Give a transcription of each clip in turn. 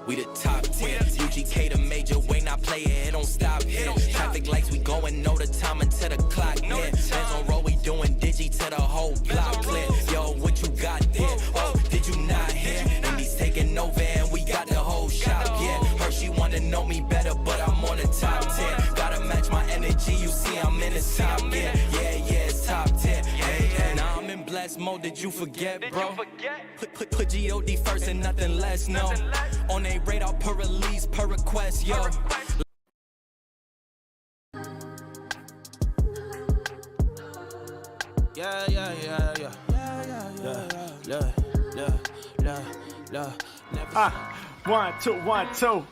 We the top 10, UGK the major, Wayne I play it don't stop here. Traffic lights, we going, know the time until the clock hit. Hands on roll, we doing digi to the whole block clear. Yo, what you got there? Oh, did you not hear? Indies taking over and we got the whole shop, yeah. Her, she wanna know me better, but I'm on the top 10. Gotta match my energy, you see I'm in the top, yeah. Yeah, it's top 10. Hey, now I'm in blessed mode, did you forget, bro? Put G.O.D. first and nothing less, no. On a radar per release, per request, yo. One, two,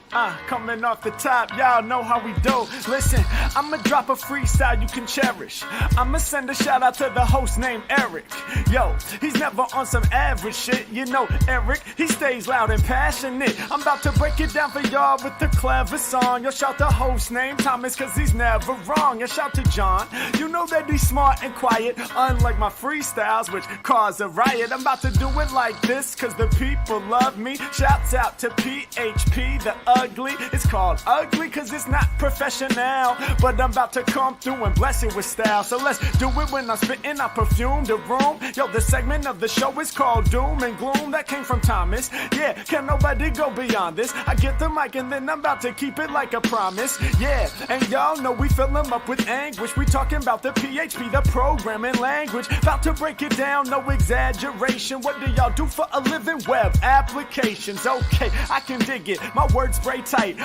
coming off the top, y'all know how we do. Listen, I'ma drop a freestyle you can cherish. I'ma send a shout out to the host named Eric. Yo, he's never on some average shit. You know Eric, he stays loud and passionate. I'm about to break it down for y'all with the clever song. Yo, shout the host named Thomas, cause he's never wrong. Yo, shout to John, you know that he's smart and quiet, unlike my freestyles, which cause a riot. I'm about to do it like this, cause the people love me. Shouts out to PHP, the ugly. It's called ugly cause it's not professional, but I'm about to come through and bless it with style. So let's do it when I'm spitting, I perfume the room. Yo, the segment of the show is called Doom and Gloom. That came from Thomas. Yeah, can nobody go beyond this? I get the mic and then I'm about to keep it like a promise. Yeah, and y'all know we fill them up with anguish. We talking about the PHP, the programming language. About to break it down, no exaggeration. What do y'all do for a living? Web applications. Okay, I can dig it, my words spray tight.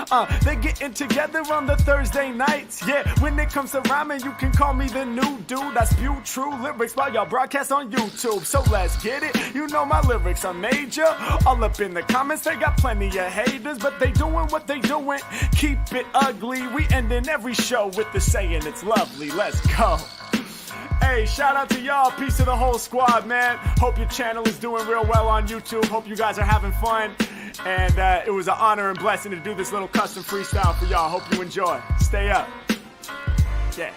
They getting together on the Thursday nights. Yeah, when it comes to rhyming, you can call me the new dude. I spew true lyrics while y'all broadcast on YouTube. So let's get it, you know my lyrics are major. All up in the comments, they got plenty of haters, but they doing what they doing. Keep it ugly, we ending every show with the saying it's lovely. Let's go. Hey, shout out to y'all, peace to the whole squad, man. Hope your channel is doing real well on YouTube. Hope you guys are having fun. And it was an honor and blessing to do this little custom freestyle for y'all. Hope you enjoy. Stay up. Yeah.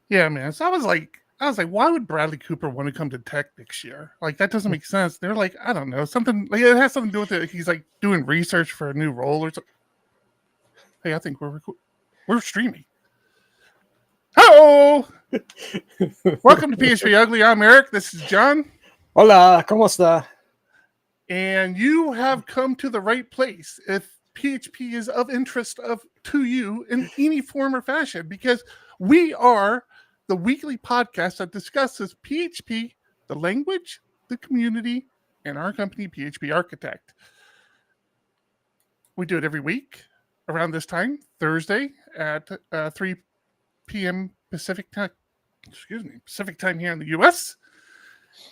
Yeah, man. So I was like, why would Bradley Cooper want to come to Tech next year? Like, that doesn't make sense. They're like, I don't know, something like it has something to do with it. He's like doing research for a new role or something. Hey, I think we're streaming. Oh, Welcome to PHP Ugly. I'm Eric. This is John. Hola, ¿cómo está? And you have come to the right place if PHP is of interest to you in any form or fashion, because we are the weekly podcast that discusses PHP, the language, the community, and our company, PHPTek. We do it every week around this time, Thursday at 3 p.m. Pacific time here in the U.S.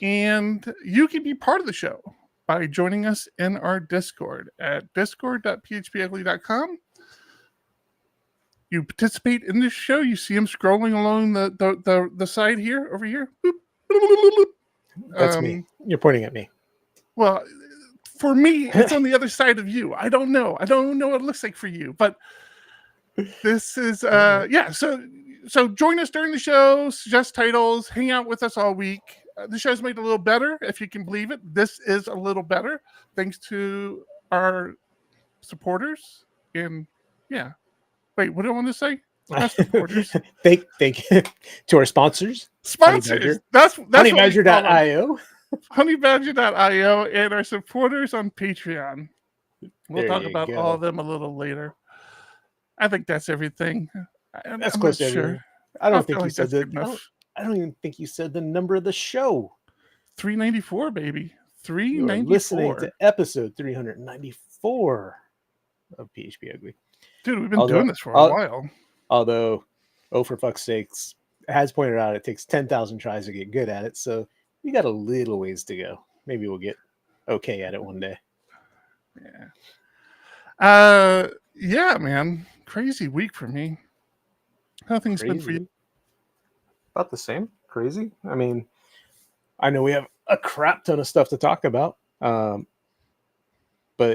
And you can be part of the show by joining us in our Discord at discord.phpugly.com. You participate in this show. You see them scrolling along the side here, over here. That's me. You're pointing at me. Well, for me, it's on the other side of you. I don't know. I don't know what it looks like for you, but this is yeah. So join us during the show, suggest titles, hang out with us all week. The show's made a little better, if you can believe it. This is a little better thanks to our supporters. And yeah, wait, what do I want to say? Not supporters. Thank you to our sponsors. Sponsors. That's Honeybadger.io. Honeybadger.io and our supporters on Patreon. We'll There talk you about go. all of them a little later. I think that's everything. That's I'm close not to sure. everything. I don't feel think you like said that's that. enough. I don't even think you said the number of the show. 394, baby. You are 394. listening to episode 394 of PHP Ugly. Dude, we've been doing this for a while. Although, oh, for fuck's sakes, has pointed out it takes 10,000 tries to get good at it. So we got a little ways to go. Maybe we'll get okay at it one day. Yeah, man. Crazy week for me. How things been for you? About the same. Crazy. I mean, I know we have a crap ton of stuff to talk about. But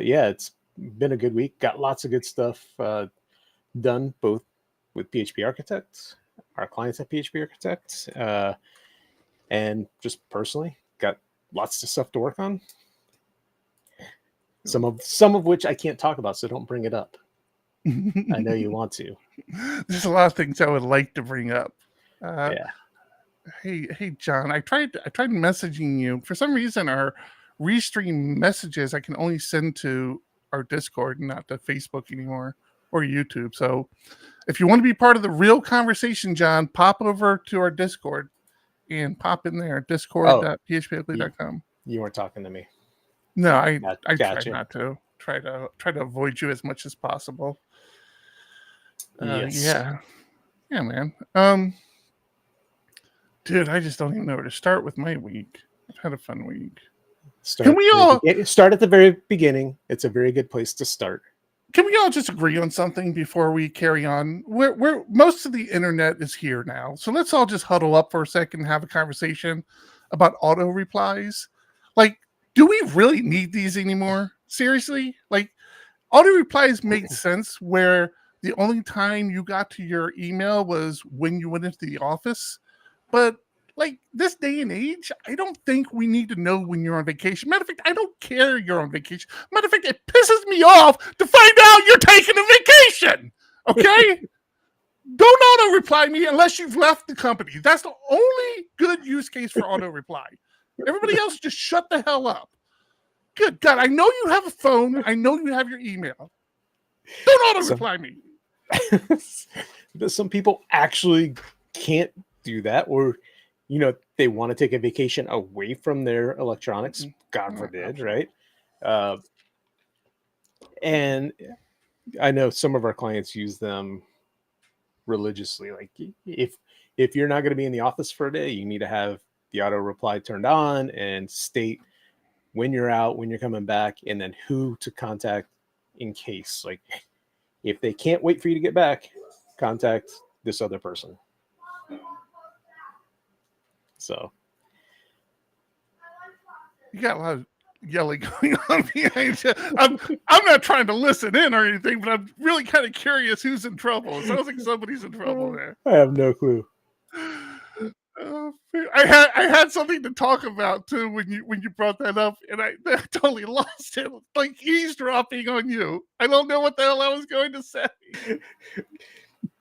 yeah, it's been a good week. Got lots of good stuff done, both with PHP Architects, our clients at PHP Architects, and just personally got lots of stuff to work on. Some of which I can't talk about, so don't bring it up. I know you want to. There's a lot of things I would like to bring up. Yeah. Hey, John. I tried messaging you. For some reason, our restream messages I can only send to our Discord, not to Facebook anymore or YouTube. So, if you want to be part of the real conversation, John, pop over to our Discord and pop in there. Discord.phpugly.com. You weren't talking to me. No, I Gotcha. try not to. Try to avoid you as much as possible. Yes. Yeah, man. Dude, I just don't even know where to start with my week. I've had a fun week. Start at the very beginning. It's a very good place to start. Can we all just agree on something before we carry on? We're most of the internet is here now, so let's all just huddle up for a second and have a conversation about auto replies. Like, do we really need these anymore? Seriously? Like, auto replies made sense where the only time you got to your email was when you went into the office. But like this day and age, I don't think we need to know when you're on vacation. Matter of fact, I don't care you're on vacation. Matter of fact, it pisses me off to find out you're taking a vacation. Okay? Don't auto reply me unless you've left the company. That's the only good use case for auto reply. Everybody else just shut the hell up. Good God, I know you have a phone. I know you have your email. Don't auto reply me. Some people actually can't do that, or they want to take a vacation away from their electronics. God forbid, right? And I know some of our clients use them religiously. Like if you're not going to be in the office for a day, you need to have the auto reply turned on and state when you're out, when you're coming back, and then who to contact in case. Like if they can't wait for you to get back, contact this other person. So you got a lot of yelling going on behind you. I'm not trying to listen in or anything, but I'm really kind of curious who's in trouble. It sounds like somebody's in trouble there. I have no clue. I had something to talk about too when you brought that up, and I totally lost it. Like eavesdropping on you. I don't know what the hell I was going to say.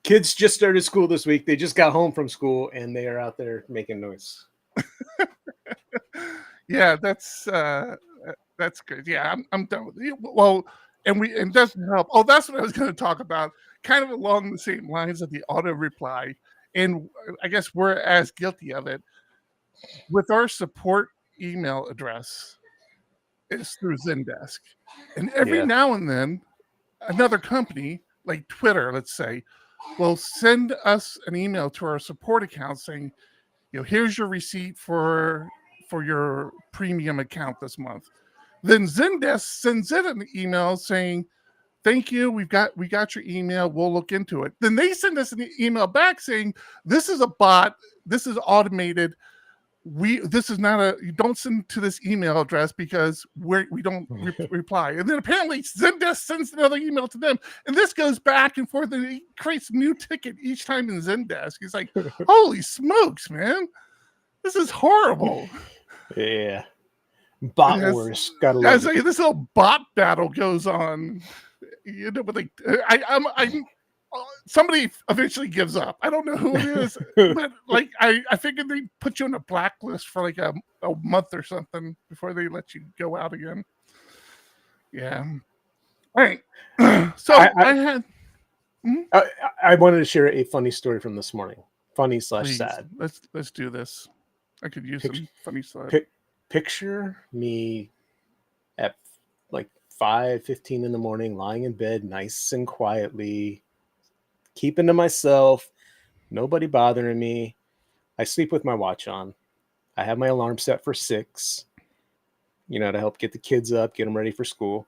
Kids just started school this week. They just got home from school and they are out there making noise. Yeah, that's good. Yeah, I'm done with it. Well, and it doesn't help. Oh, that's what I was going to talk about. Kind of along the same lines of the auto reply, and I guess we're as guilty of it with our support email address. It's through Zendesk, and every now and then, another company like Twitter, let's say, will send us an email to our support account saying, here's your receipt for your premium account this month. Then Zendesk sends it an email saying, thank you, we got your email, we'll look into it. Then they send us an email back saying, this is a bot, this is automated, this is not you don't send to this email address because we don't reply. And then apparently Zendesk sends another email to them, and this goes back and forth, and it creates a new ticket each time in Zendesk. It's like, holy smokes, man, this is horrible. Yeah, bot wars. Gotta love it. This little bot battle goes on. But like, somebody eventually gives up. I don't know who it is, but like I figured they put you on a blacklist for like a month or something before they let you go out again. Yeah. All right. So I wanted to share a funny story from this morning. Funny / sad. Let's do this. I could use some funny stuff. Picture me at like 5:15 in the morning, lying in bed, nice and quietly, keeping to myself, nobody bothering me. I sleep with my watch on. I have my alarm set for 6, to help get the kids up, get them ready for school.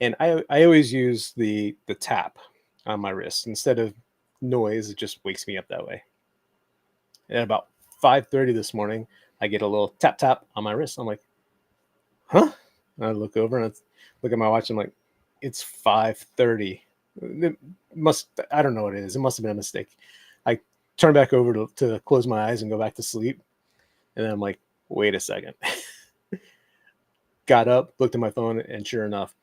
And I always use the tap on my wrist. Instead of noise, it just wakes me up that way. And at about 5:30 this morning, I get a little tap tap on my wrist. I'm like, huh? And I look over and I look at my watch. I'm like, it's 5:30. I don't know what it is. It must have been a mistake. I turn back over to close my eyes and go back to sleep. And then I'm like, wait a second. Got up, looked at my phone, and sure enough,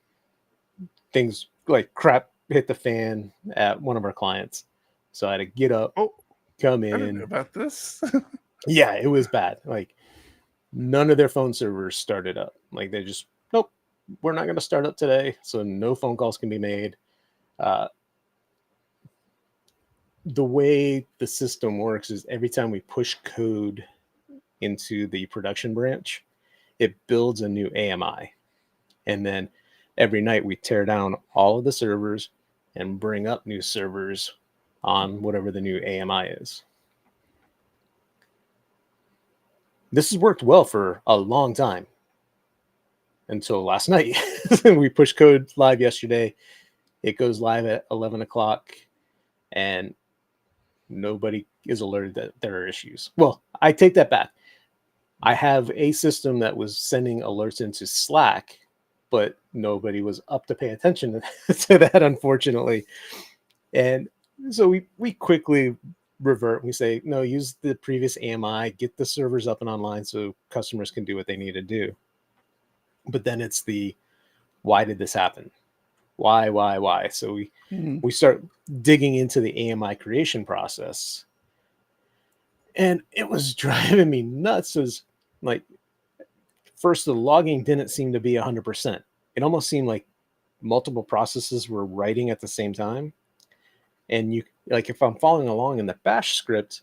things like crap hit the fan at one of our clients. So I had to get up, come in. I didn't know about this. Yeah, it was bad. Like, none of their phone servers started up. Like, they just, nope, we're not going to start up today. So no phone calls can be made. The way the system works is every time we push code into the production branch, it builds a new AMI. And then every night we tear down all of the servers and bring up new servers on whatever the new AMI is. This has worked well for a long time until last night. We pushed code live yesterday. It goes live at 11 o'clock and nobody is alerted that there are issues. Well, I take that back. I have a system that was sending alerts into Slack, but nobody was up to pay attention to that, unfortunately. And so we quickly revert. We say, no, use the previous AMI, get the servers up and online so customers can do what they need to do. But then it's why did this happen? Why? So we start digging into the AMI creation process. And it was driving me nuts. It was like, first, the logging didn't seem to be 100%. It almost seemed like multiple processes were writing at the same time. And if I'm following along in the bash script,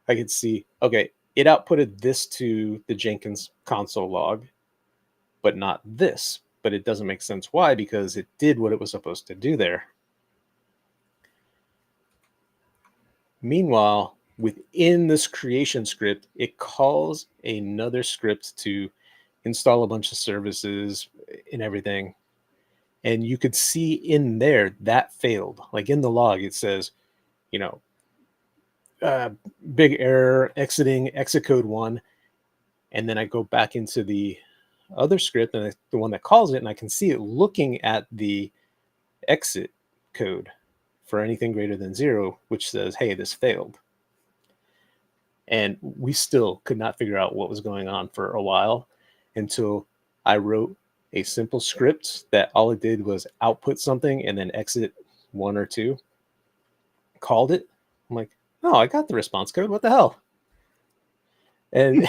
I could see, okay, it outputted this to the Jenkins console log, but not this. But it doesn't make sense why, because it did what it was supposed to do there. Meanwhile, within this creation script, it calls another script to install a bunch of services and everything. And you could see in there that failed. Like in the log, it says, big error, exit code 1. And then I go back into the other script, and the one that calls it, and I can see it looking at the exit code for anything greater than 0, which says, hey, this failed. And we still could not figure out what was going on for a while until I wrote a simple script that all it did was output something and then exit 1 or 2. called it. I'm like, no, I got the response code. What the hell? And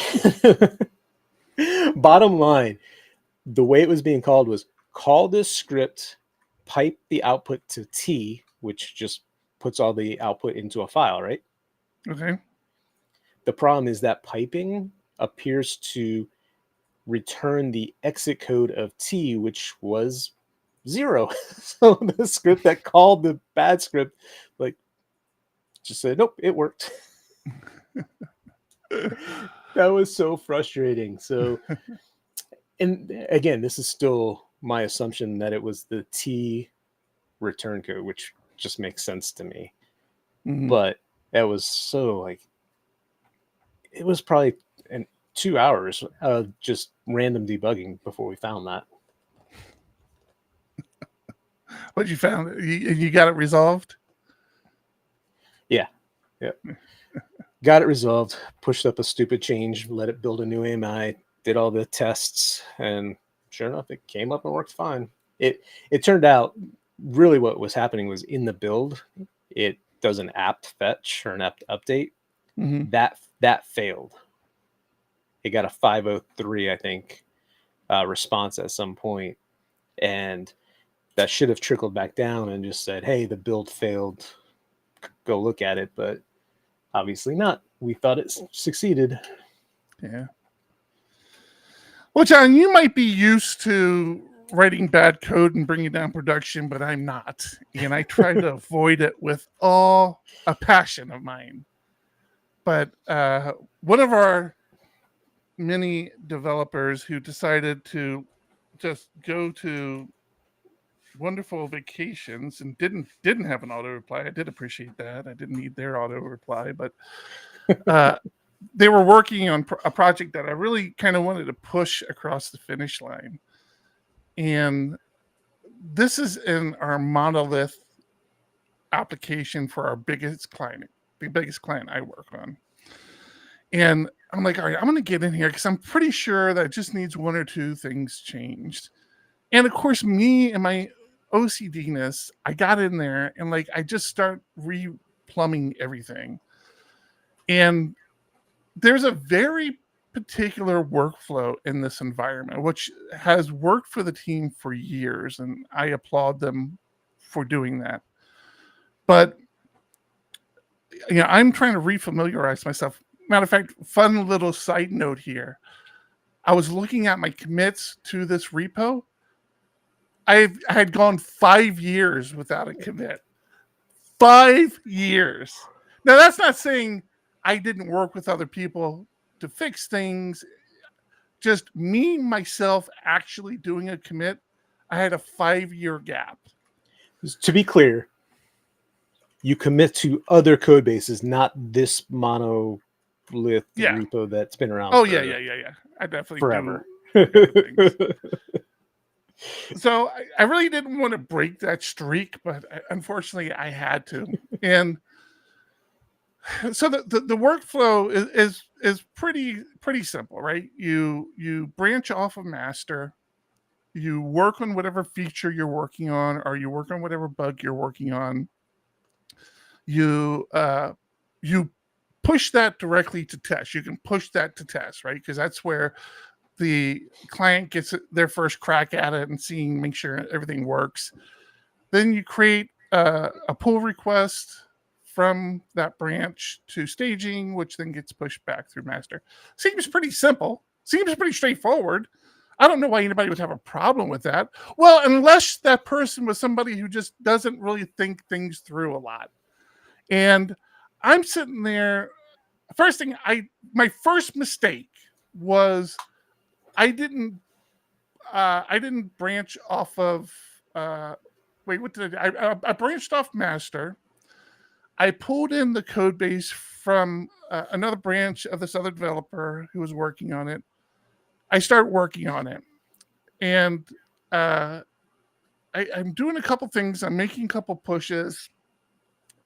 bottom line, the way it was being called was call this script, pipe the output to T, which just puts all the output into a file, right? Okay. The problem is that piping appears to return the exit code of T, which was 0. So the script that called the bad script, like, just said, nope, it worked. That was so frustrating. So, and again, this is still my assumption that it was the T return code, which just makes sense to me. Mhm. But that was so like, it was probably 2 hours of just random debugging before we found that. What you found? You got it resolved? Yeah. Got it resolved, pushed up a stupid change, let it build a new AMI, did all the tests, and sure enough, it came up and worked fine. It turned out really what was happening was in the build, it does an apt fetch or an apt update. Mm-hmm. That failed. It got a 503, I think, response at some point, and that should have trickled back down and just said, hey, the build failed, go look at it, but obviously not. We thought it succeeded. Yeah. Well, John, you might be used to writing bad code and bringing down production, but I'm not. And I try to avoid it with all a passion of mine. But one of our many developers who decided to just go to wonderful vacations and didn't have an auto reply. I did appreciate that. I didn't need their auto reply, but they were working on a project that I really kind of wanted to push across the finish line. And this is in our monolith application for our biggest client, the biggest client I work on. And I'm like, all right, I'm going to get in here because I'm pretty sure that it just needs one or two things changed. And of course, me and my OCD-ness, I got in there and like I just start replumbing everything. And there's a very particular workflow in this environment, which has worked for the team for years, and I applaud them for doing that. But I'm trying to refamiliarize myself. Matter of fact, fun little side note here. I was looking at my commits to this repo. I had gone 5 years without a commit. 5 years. Now, that's not saying I didn't work with other people to fix things. Just me, myself, actually doing a commit, I had a 5-year gap. To be clear, you commit to other code bases, not this monolith repo that's been around. Oh, yeah. I definitely forever. So I really didn't want to break that streak, but unfortunately I had to. And so the workflow is pretty simple, right? You branch off of master, you work on whatever feature you're working on, or you work on whatever bug you're working on. You push that directly to test. You can push that to test, right? Because that's where the client gets their first crack at it and make sure everything works. Then you create a pull request from that branch to staging, which then gets pushed back through master. Seems pretty simple. Seems pretty straightforward. I don't know why anybody would have a problem with that. Well, unless that person was somebody who just doesn't really think things through a lot. And I'm sitting there. My first mistake was I didn't branch off of. What did I branched off master. I pulled in the code base from another branch of this other developer who was working on it. I start working on it, and I'm doing a couple things. I'm making a couple pushes,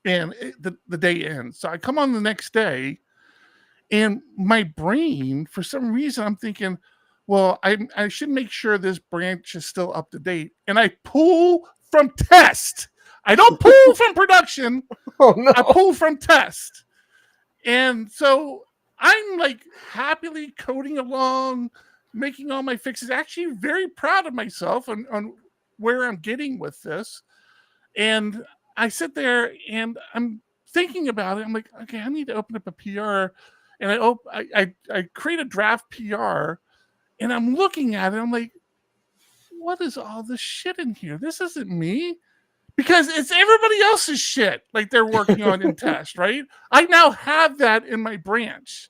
and the day ends. So I come on the next day, and my brain, for some reason, I'm thinking, well, I should make sure this branch is still up to date. And I pull from test. I don't pull from production. Oh no. I pull from test. And so I'm like happily coding along, making all my fixes, actually very proud of myself on where I'm getting with this. And I sit there and I'm thinking about it. I'm like, okay, I need to open up a PR. And I create a draft PR and I'm looking at it. I'm like, what is all this shit in here? This isn't me. Because it's everybody else's shit like they're working on in test, right? I now have that in my branch.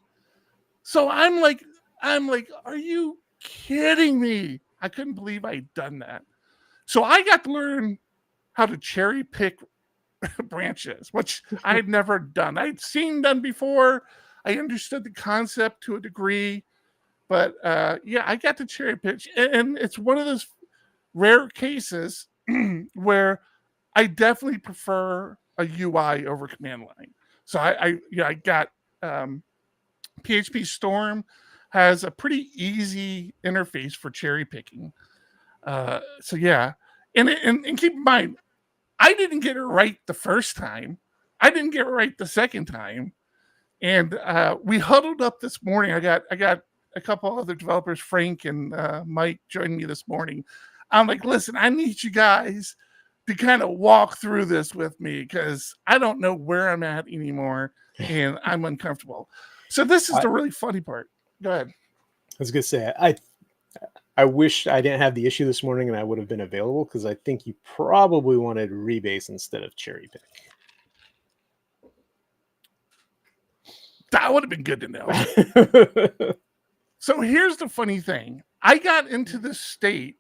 So I'm like, are you kidding me? I couldn't believe I'd done that. So I got to learn how to cherry pick branches, which I had never done. I'd seen done before. I understood the concept to a degree, but yeah, I got to cherry pick. And it's one of those rare cases where I definitely prefer a UI over command line. So I got PHP Storm has a pretty easy interface for cherry picking. So yeah, and keep in mind, I didn't get it right the first time. I didn't get it right the second time, and we huddled up this morning. I got a couple other developers, Frank and Mike, joined me this morning. I'm like, listen, I need you guys to kind of walk through this with me because I don't know where I'm at anymore and I'm uncomfortable. So this is the really funny part. Go ahead. I was gonna say I wish I didn't have the issue this morning and I would have been available because I think you probably wanted rebase instead of cherry pick. That would have been good to know. So here's the funny thing. I got into this state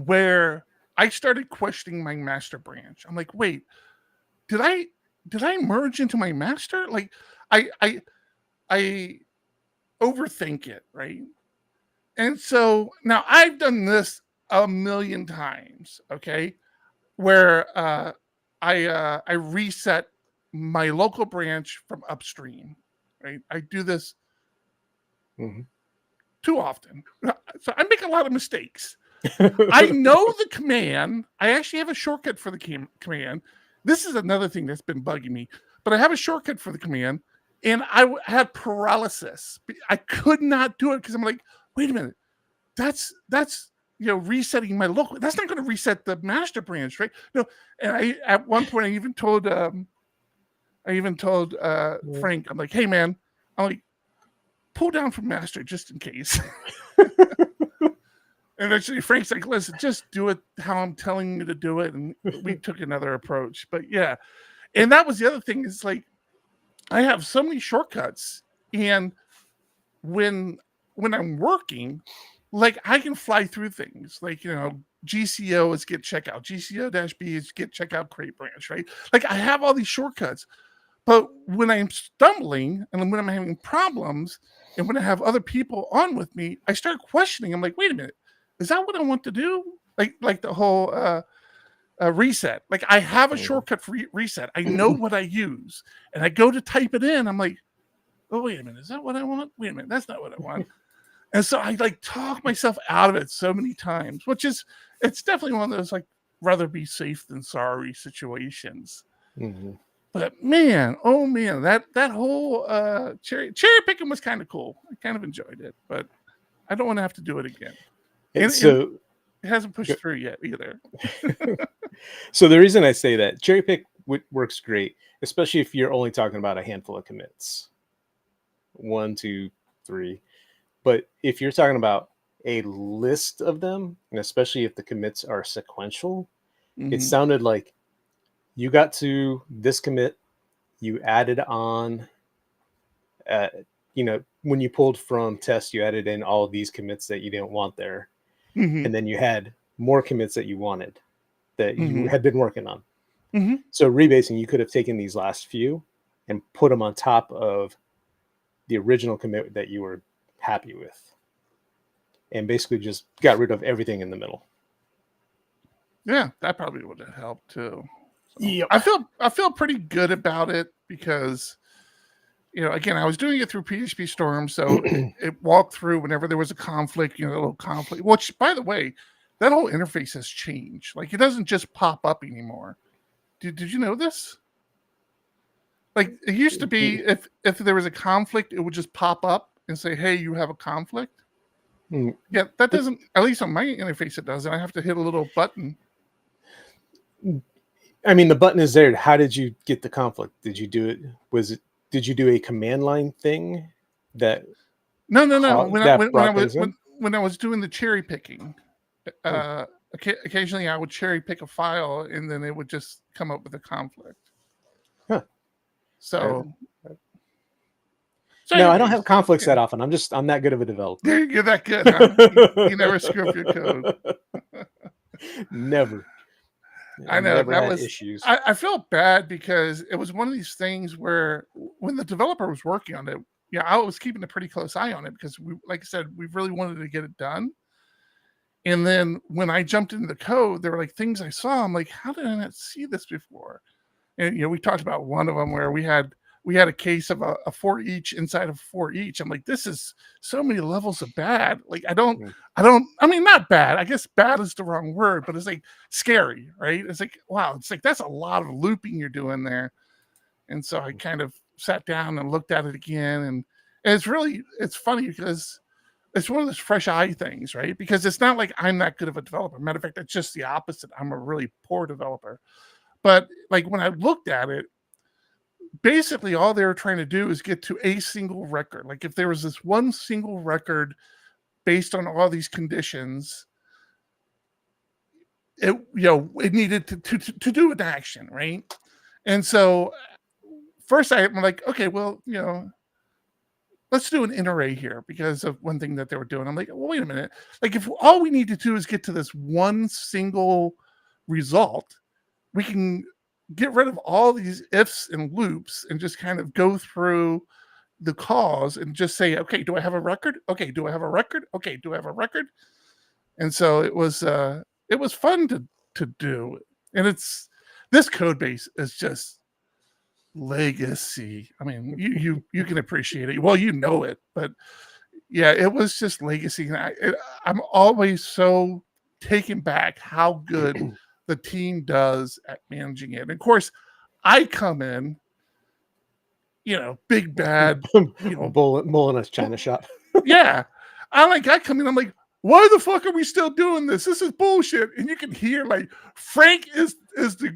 where I started questioning my master branch. I'm like, wait, did I merge into my master? Like I overthink it, right? And so now I've done this a million times, okay? Where I reset my local branch from upstream, right? I do this too often. So I make a lot of mistakes. I know the command. I actually have a shortcut for the command. This is another thing that's been bugging me. But I have a shortcut for the command, and I had paralysis. I could not do it because I'm like, wait a minute, that's resetting my local. That's not going to reset the master branch, right? No. And at one point I even told Frank, I'm like, hey man, I'm like, pull down from master just in case. And actually, Frank's like, listen, just do it how I'm telling you to do it. And we took another approach. But yeah. And that was the other thing is like, I have so many shortcuts. And when I'm working, like I can fly through things. Like, GCO is get checkout. GCO-B is get checkout create branch, right? Like I have all these shortcuts. But when I'm stumbling and when I'm having problems and when I have other people on with me, I start questioning. I'm like, wait a minute. Is that what I want to do? Like the whole reset. Like I have a shortcut for reset. I know what I use, and I go to type it in. I'm like, oh wait a minute, is that what I want? Wait a minute, that's not what I want. And so I like talk myself out of it so many times, it's definitely one of those like rather be safe than sorry situations. But man, oh man, that whole cherry picking was kind of cool. I kind of enjoyed it, but I don't want to have to do it again. And it hasn't pushed through yet either. So the reason I say that cherry pick works great, especially if you're only talking about a handful of commits, 1, 2, 3. But if you're talking about a list of them, and especially if the commits are sequential, it sounded like you got to this commit, you added on, when you pulled from test, you added in all of these commits that you didn't want there. And then you had more commits that you wanted that you had been working on. So rebasing, you could have taken these last few and put them on top of the original commit that you were happy with and basically just got rid of everything in the middle. Yeah, that probably would have helped too. So Yep. I feel pretty good about it because again, I was doing it through PHP Storm, so it walked through whenever there was a conflict, a little conflict. Which, by the way, that whole interface has changed. Like it doesn't just pop up anymore. Did you know this? Like it used to be, if there was a conflict, it would just pop up and say, "Hey, you have a conflict." Yeah, that doesn't. At least on my interface, it doesn't. I have to hit a little button. I mean, the button is there. How did you get the conflict? Did you do it? Did you do a command line thing? No. When I was doing the cherry picking, occasionally I would cherry pick a file, and then it would just come up with a conflict. Huh. So no, I don't have conflicts that often. I'm that good of a developer. You're that good, huh? You never screw up your code. Never. I know never that had was issues. I felt bad because it was one of these things where when the developer was working on it, yeah, I was keeping a pretty close eye on it because we, like I said, we really wanted to get it done. And then when I jumped into the code, there were like things I saw. I'm like, how did I not see this before? And we talked about one of them where we had a case of a for each inside of for each. I'm like, this is so many levels of bad. Like I mean, not bad. I guess bad is the wrong word, but it's like scary, right? It's like, wow, it's like that's a lot of looping you're doing there. And so I kind of sat down and looked at it again, and it's funny because it's one of those fresh eye things, right? Because it's not like I'm that good of a developer. Matter of fact, it's just the opposite. I'm a really poor developer. But like when I looked at it, basically all they were trying to do is get to a single record. Like if there was this one single record based on all these conditions, it needed to do an action, right? And so first I'm like, okay, well, let's do an in array here because of one thing that they were doing. I'm like, well, wait a minute. Like if all we need to do is get to this one single result, we can get rid of all these ifs and loops and just kind of go through the calls and just say, okay, do I have a record? Okay, do I have a record? Okay, do I have a record? And so it was fun to do. And this code base is just legacy. I mean, you can appreciate it. Well, you know it, but yeah, it was just legacy. And I'm always so taken back how good the team does at managing it. And of course, I come in, big bad, bull in a china shop. Yeah. I come in, I'm like, why the fuck are we still doing this? This is bullshit. And you can hear like Frank is the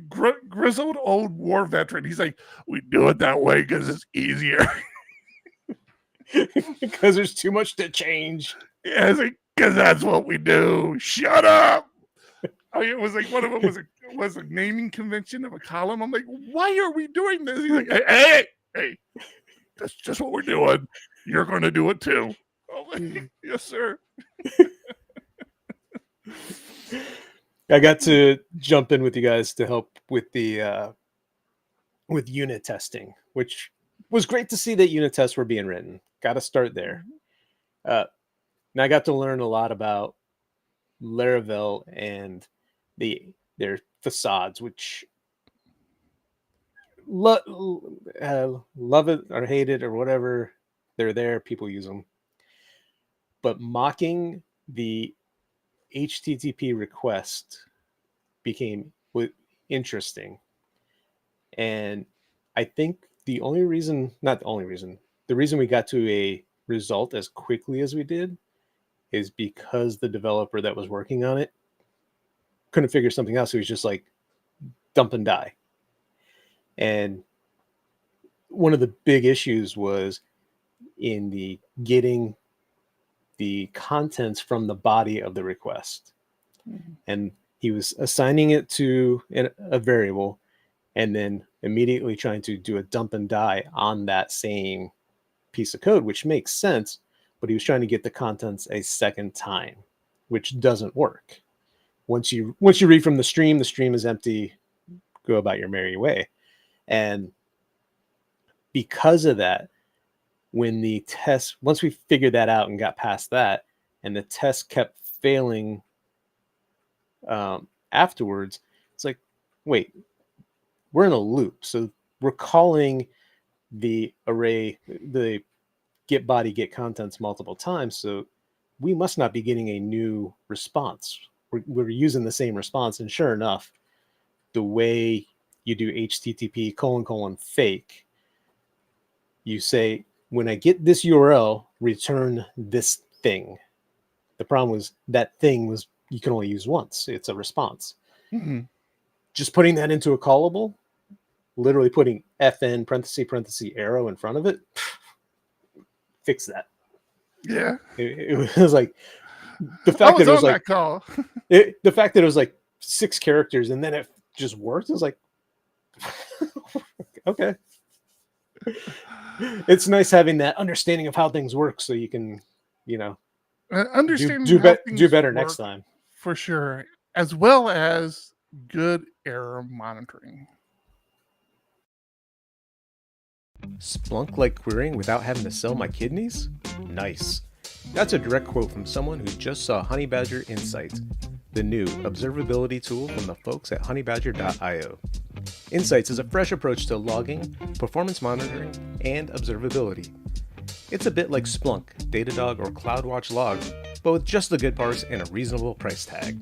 grizzled old war veteran. He's like, we do it that way because it's easier. Because there's too much to change. Yeah, it's like, because that's what we do. Shut up. It was like one of them was a naming convention of a column. I'm like, why are we doing this? He's like, hey, that's just what we're doing. You're going to do it too. I'm like, yes, sir. I got to jump in with you guys to help with the with unit testing, which was great to see that unit tests were being written. Got to start there. And I got to learn a lot about Laravel and their facades, which love it or hate it or whatever, they're there. People use them, but mocking the HTTP request became interesting. And I think the reason we got to a result as quickly as we did is because the developer that was working on it couldn't figure something else. He was just like dump and die. And one of the big issues was in the getting the contents from the body of the request. Mm-hmm. And he was assigning it to a variable and then immediately trying to do a dump and die on that same piece of code, which makes sense, but he was trying to get the contents a second time, which doesn't work. Once you read from the stream is empty, go about your merry way. And because of that, when the test, once we figured that out and got past that, and the test kept failing afterwards, it's like, wait, we're in a loop. So we're calling the array, the get body, get contents multiple times. So we must not be getting a new response. we're using the same response. And sure enough, the way you do HTTP : fake, you say, when I get this URL, return this thing. The problem was that thing was, you can only use once. It's a response. Mm-hmm. Just putting that into a callable, literally putting FN .. arrow in front of it, fix that. Yeah. It was like the fact that it was like call. the fact that it was like 6 characters and then it just worked. It was like, okay. It's nice having that understanding of how things work, so you can, Understand do better work, next time. for sure, as well as good error monitoring. Splunk like querying without having to sell my kidneys? Nice. That's a direct quote from someone who just saw Honeybadger Insights, the new observability tool from the folks at honeybadger.io. Insights is a fresh approach to logging, performance monitoring, and observability. It's a bit like Splunk, Datadog, or CloudWatch logs, but with just the good parts and a reasonable price tag.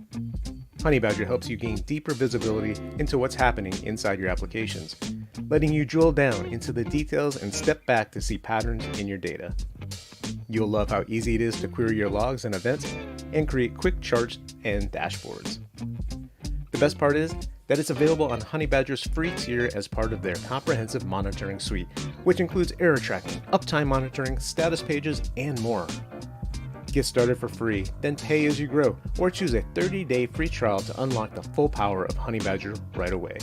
Honeybadger helps you gain deeper visibility into what's happening inside your applications, letting you drill down into the details and step back to see patterns in your data. You'll love how easy it is to query your logs and events and create quick charts and dashboards. The best part is that it's available on Honeybadger's free tier as part of their comprehensive monitoring suite, which includes error tracking, uptime monitoring, status pages, and more. Get started for free, then pay as you grow, or choose a 30-day free trial to unlock the full power of Honeybadger right away.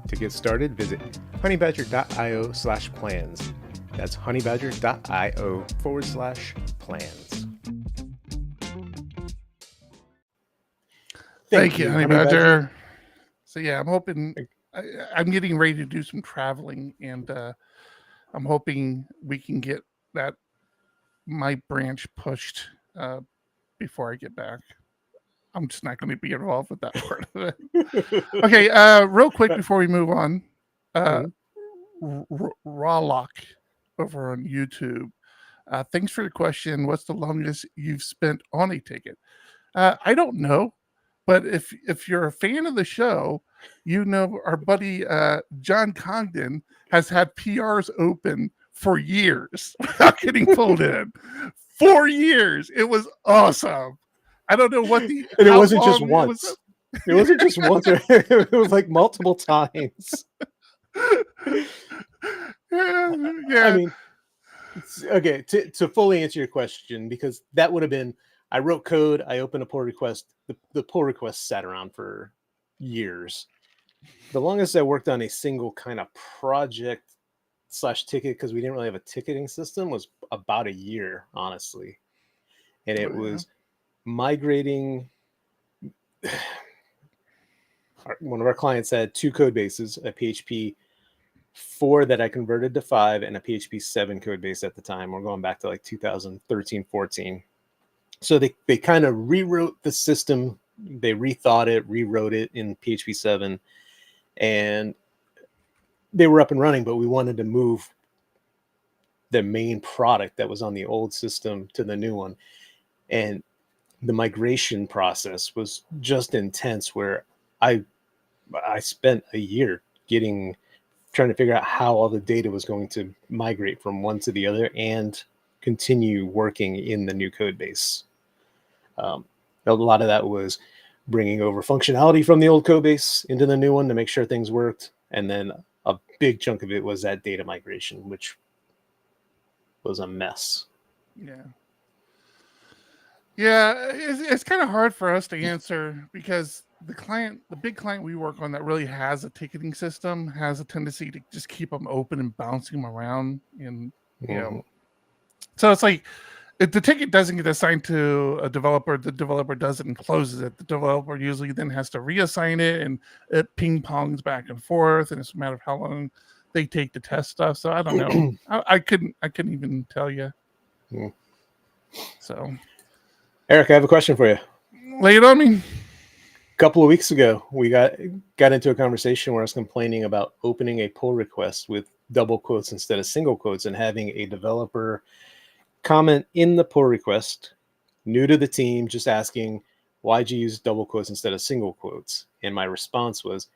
To get started, visit honeybadger.io/plans. That's honeybadger.io/plans. Thank you, Honeybadger. So yeah, I'm hoping I'm getting ready to do some traveling, and I'm hoping we can get my branch pushed before I get back. I'm just not going to be involved with that part of it. Okay, real quick before we move on, Rawlock over on YouTube. Thanks for the question. What's the longest you've spent on a ticket? I don't know, but if you're a fan of the show, our buddy John Congdon has had PRs open for years without getting pulled in. 4 years. It was awesome. I don't know what and it wasn't just once. It wasn't just once. It was like multiple times. Yeah. I mean, okay, to fully answer your question, because that would have been, I wrote code, I opened a pull request. The pull request sat around for years. The longest I worked on a single kind of project / ticket, because we didn't really have a ticketing system, was about a year, honestly. And it was migrating. One of our clients had 2 code bases, a PHP 4 that I converted to 5 and a PHP 7 code base at the time. We're going back to like 2013, 14. So they kind of rewrote the system. They rethought it, rewrote it in PHP 7, and they were up and running, but we wanted to move the main product that was on the old system to the new one. And the migration process was just intense, where I spent a year trying to figure out how all the data was going to migrate from one to the other and continue working in the new code base. A lot of that was bringing over functionality from the old code base into the new one to make sure things worked. And then a big chunk of it was that data migration, which was a mess. Yeah, it's kind of hard for us to answer, because the big client we work on that really has a ticketing system has a tendency to just keep them open and bouncing them around. And, so it's like, if the ticket doesn't get assigned to a developer, the developer does it and closes it. The developer usually then has to reassign it, and it ping pongs back and forth, and it's a matter of how long they take to test stuff. So I don't know. I couldn't even tell you. So, Eric, I have a question for you. Lay it on me. A couple of weeks ago, we got into a conversation where I was complaining about opening a pull request with double quotes instead of single quotes, and having a developer comment in the pull request, new to the team, just asking, why'd you use double quotes instead of single quotes? And my response was,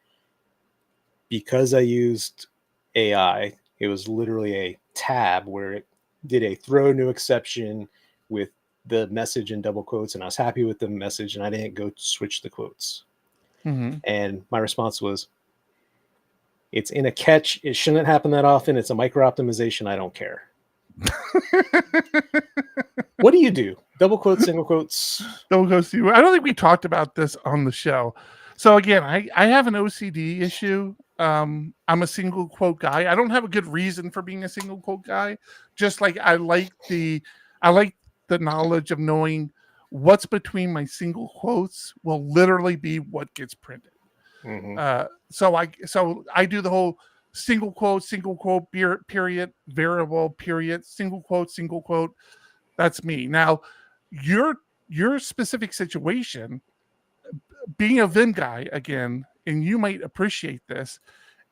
because I used AI, it was literally a tab where it did a throw new exception with the message in double quotes, and I was happy with the message, and I didn't go switch the quotes. And my response was, it's in a catch. It shouldn't happen that often. It's a micro optimization. I don't care. What do you do? Double quotes, single quotes? Double quotes. I don't think we talked about this on the show. So again, I have an OCD issue. I'm a single quote guy. I don't have a good reason for being a single quote guy. Just like I like the knowledge of knowing what's between my single quotes will literally be what gets printed. So I do the whole single quote, period, variable, period, single quote. That's me. Now, your specific situation, being a Vim guy again, and you might appreciate this,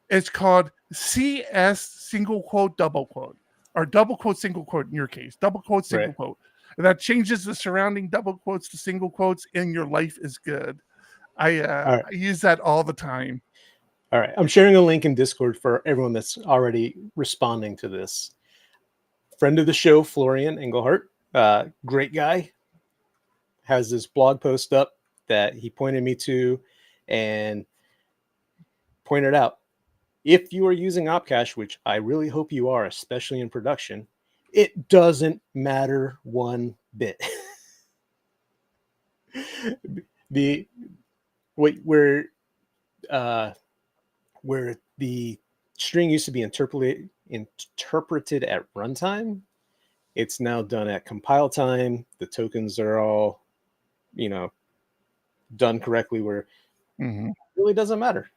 it's called CS single quote, double quote, or double quote, single quote in your case, double quote, single quote. And that changes the surrounding double quotes to single quotes, and your life is good. I use that all the time. All right. I'm sharing a link in Discord for everyone that's already responding to this. Friend of the show, Florian Engelhart, great guy, has this blog post up that he pointed me to and pointed out, if you are using Opcache, which I really hope you are, especially in production, it doesn't matter one bit. Where the string used to be interpreted at runtime, it's now done at compile time. The tokens are all, done correctly, where it really doesn't matter.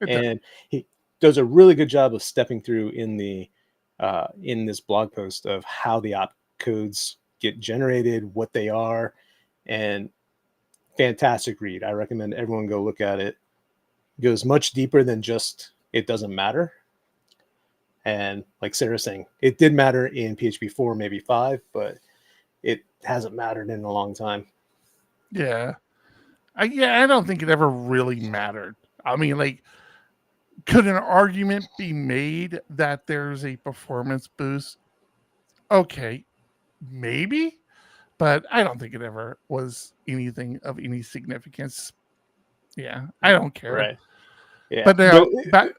And he does a really good job of stepping through in this blog post of how the opcodes get generated, what they are, and fantastic read. I recommend everyone go look at it. It goes much deeper than just it doesn't matter. And like Sarah's saying, it did matter in PHP 4, maybe 5, but it hasn't mattered in a long time. Yeah. I don't think it ever really mattered. I mean, like, could an argument be made that there's a performance boost? Okay, maybe, but I don't think it ever was anything of any significance. Yeah, I don't care. Right. Yeah, but now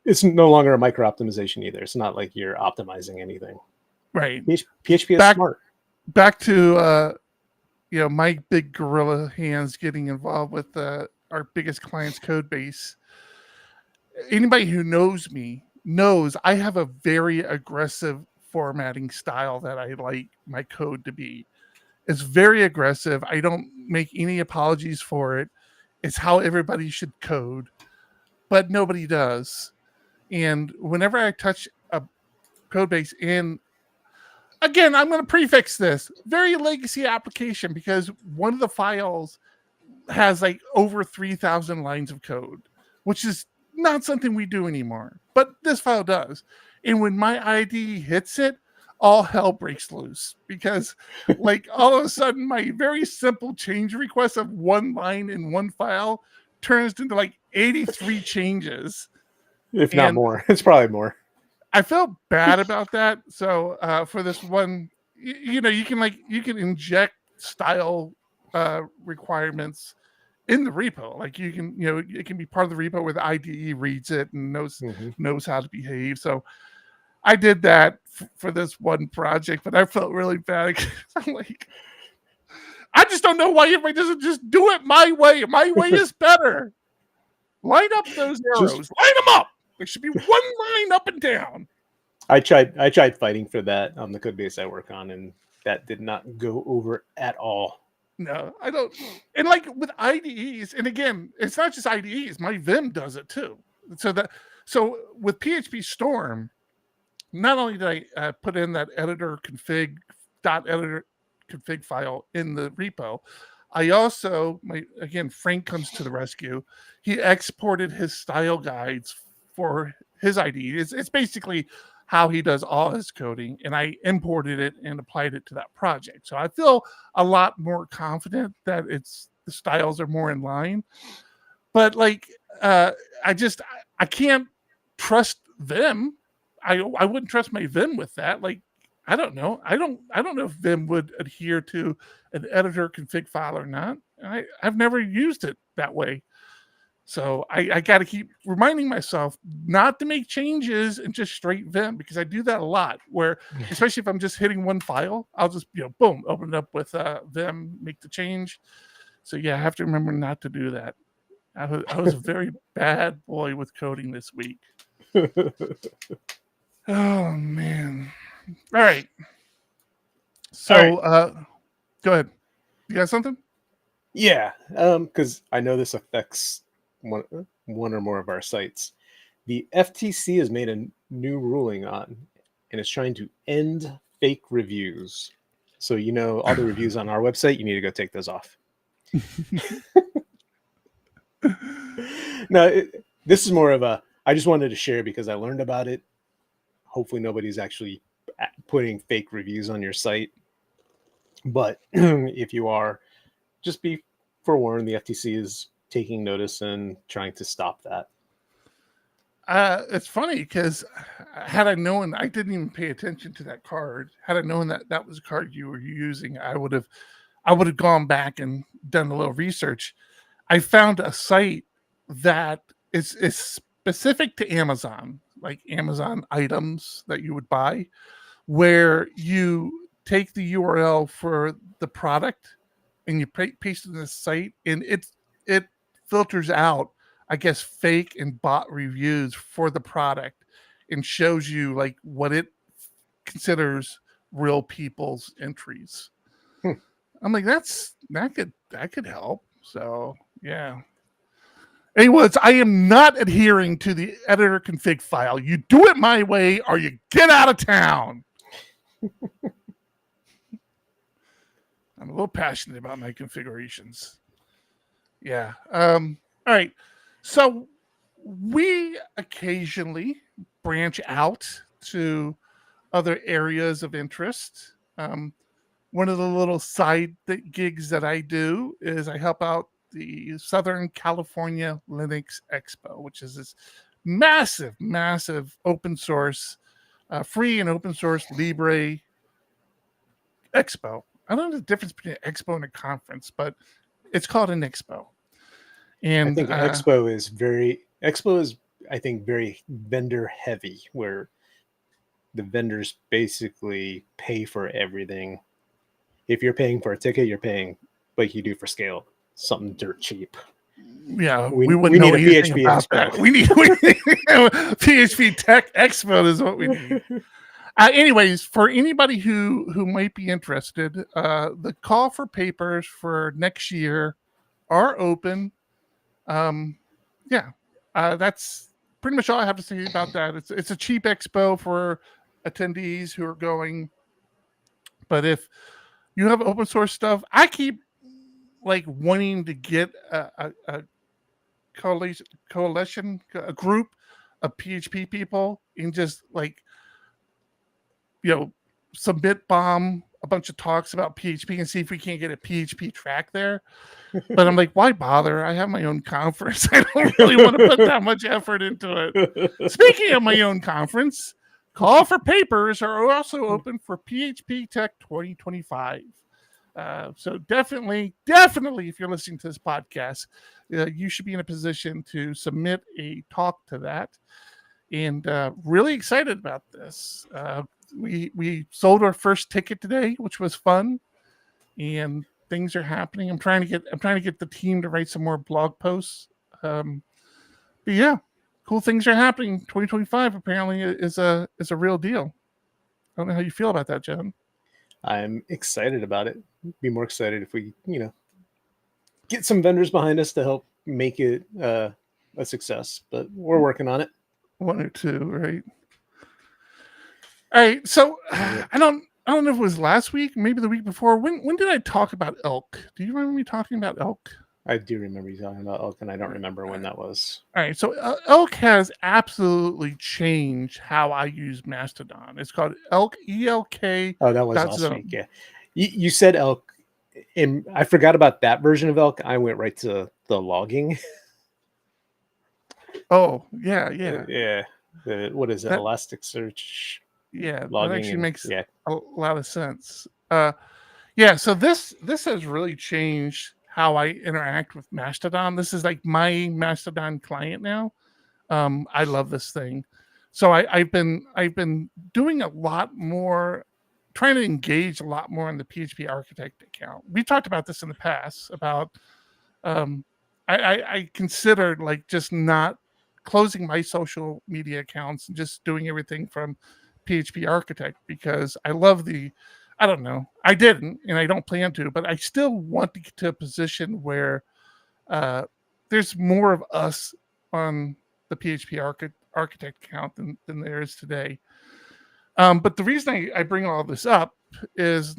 it's no longer a micro optimization either. It's not like you're optimizing anything. Right. PHP is smart. Back to my big gorilla hands getting involved with our biggest client's code base. Anybody who knows me knows I have a very aggressive formatting style that I like my code to be. It's very aggressive. I don't make any apologies for it. It's how everybody should code, but nobody does. And whenever I touch a code base, and again, I'm going to prefix this, very legacy application, because one of the files has like over 3,000 lines of code, which is not something we do anymore, but this file does. And when my ID hits it, all hell breaks loose, because like all of a sudden my very simple change request of one line in one file turns into like 83 changes. If not more. It's probably more. I felt bad about that. So for this one, you can inject style requirements in the repo. Like you can, it can be part of the repo where the IDE reads it and knows how to behave. So I did that for this one project, but I felt really bad. I'm like, I just don't know why everybody doesn't just do it my way. My way is better. Line up those arrows. Line them up. There should be one line up and down. I tried fighting for that on the code base I work on, and that did not go over at all. No, I don't. And like with IDEs, and again, it's not just IDEs. My Vim does it too. So with PHP Storm, not only did I put in that editor config file in the repo, I also, Frank comes to the rescue. He exported his style guides for his IDE. It's basically how he does all his coding, and I imported it and applied it to that project. So I feel a lot more confident that the styles are more in line. But like, I can't trust Vim. I wouldn't trust my Vim with that. Like, I don't know. I don't know if Vim would adhere to an editor config file or not. I've never used it that way. So I got to keep reminding myself not to make changes and just straight Vim, because I do that a lot, where especially if I'm just hitting one file, I'll just, boom, open it up with Vim, make the change. So yeah, I have to remember not to do that. I was a very bad boy with coding this week. Oh, man. All right. So go ahead. You got something? Yeah, because I know this affects one or more of our sites. The FTC has made a new ruling on, and it's trying to end fake reviews. So, all the reviews on our website, you need to go take those off. No, this is more of I just wanted to share because I learned about it. Hopefully nobody's actually putting fake reviews on your site. But if you are, just be forewarned, the FTC is taking notice and trying to stop that. It's funny because had I known, I didn't even pay attention to that card. Had I known that was a card you were using, I would have gone back and done a little research. I found a site that is specific to Amazon, like Amazon items that you would buy, where you take the URL for the product and you paste it in the site, and it filters out, I guess, fake and bot reviews for the product and shows you like what it considers real people's entries. I'm like, that could help. So yeah. Anyways, I am not adhering to the editor config file. You do it my way or you get out of town. I'm a little passionate about my configurations. Yeah. All right. So we occasionally branch out to other areas of interest. One of the little side gigs that I do is I help out the Southern California Linux Expo, which is this massive, massive open source, free and open source Libre expo. I don't know the difference between an expo and a conference, but it's called an expo. And I think expo is I think very vendor heavy, where the vendors basically pay for everything. If you're paying for a ticket, you're paying like you do for scale, something dirt cheap. Yeah, we wouldn't know anything about that. We need PHPTek Expo is what we need. Anyways, for anybody who might be interested, the call for papers for next year are open. That's pretty much all I have to say about that. It's a cheap expo for attendees who are going. But if you have open source stuff, I keep like wanting to get a coalition, a group of PHP people, and just like, submit bomb a bunch of talks about PHP and see if we can't get a PHP track there. But I'm like, why bother? I have my own conference. I don't really want to put that much effort into it. Speaking of my own conference, call for papers are also open for PHPTek 2025. So definitely, if you're listening to this podcast, you should be in a position to submit a talk to that. And really excited about this. We sold our first ticket today, which was fun, and things are happening. I'm trying to get the team to write some more blog posts. But yeah, cool things are happening. 2025 apparently is a real deal. I don't know how you feel about that, John. I'm excited about it. Be more excited if we, get some vendors behind us to help make it a success. But we're working on it. One or two, right? All right. So I don't know if it was last week, maybe the week before. When did I talk about elk? Do you remember me talking about elk? I do remember you talking about Elk, and I don't remember when that was. All right, so Elk has absolutely changed how I use Mastodon. It's called Elk, ELK. Oh, that was last week. Yeah, you said Elk, and I forgot about that version of Elk. I went right to the logging. Oh, yeah. Yeah. What is it? That, Elasticsearch. yeah, that Logging actually and makes yeah. a lot of sense. Yeah, so this has really changed how I interact with Mastodon. This is like my Mastodon client now. I love this thing. So I've been doing a lot more, trying to engage a lot more in the PHPTek account. We talked about this in the past about um, I considered like just not closing my social media accounts and just doing everything from PHPTek because I love I don't know, I didn't and I don't plan to, but I still want to get to a position where there's more of us on the architect account than there is today. But the reason I bring all this up is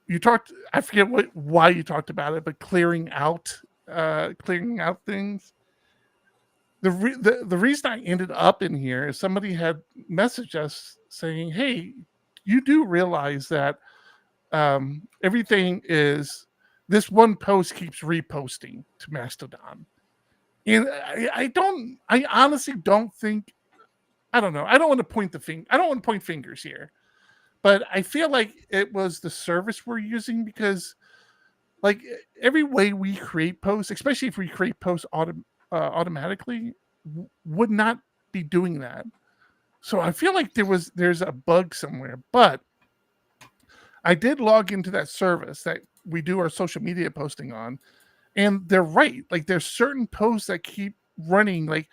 you talked, I forget why you talked about it, but clearing out things. The reason I ended up in here is somebody had messaged us saying, "Hey, you do realize that everything is this one post keeps reposting to Mastodon." And I honestly don't think, I don't know. I don't want to I don't want to point fingers here, but I feel like it was the service we're using because like every way we create posts, especially if we create posts automatically, would not be doing that. So I feel like there's a bug somewhere, but I did log into that service that we do our social media posting on, and they're right. Like there's certain posts that keep running like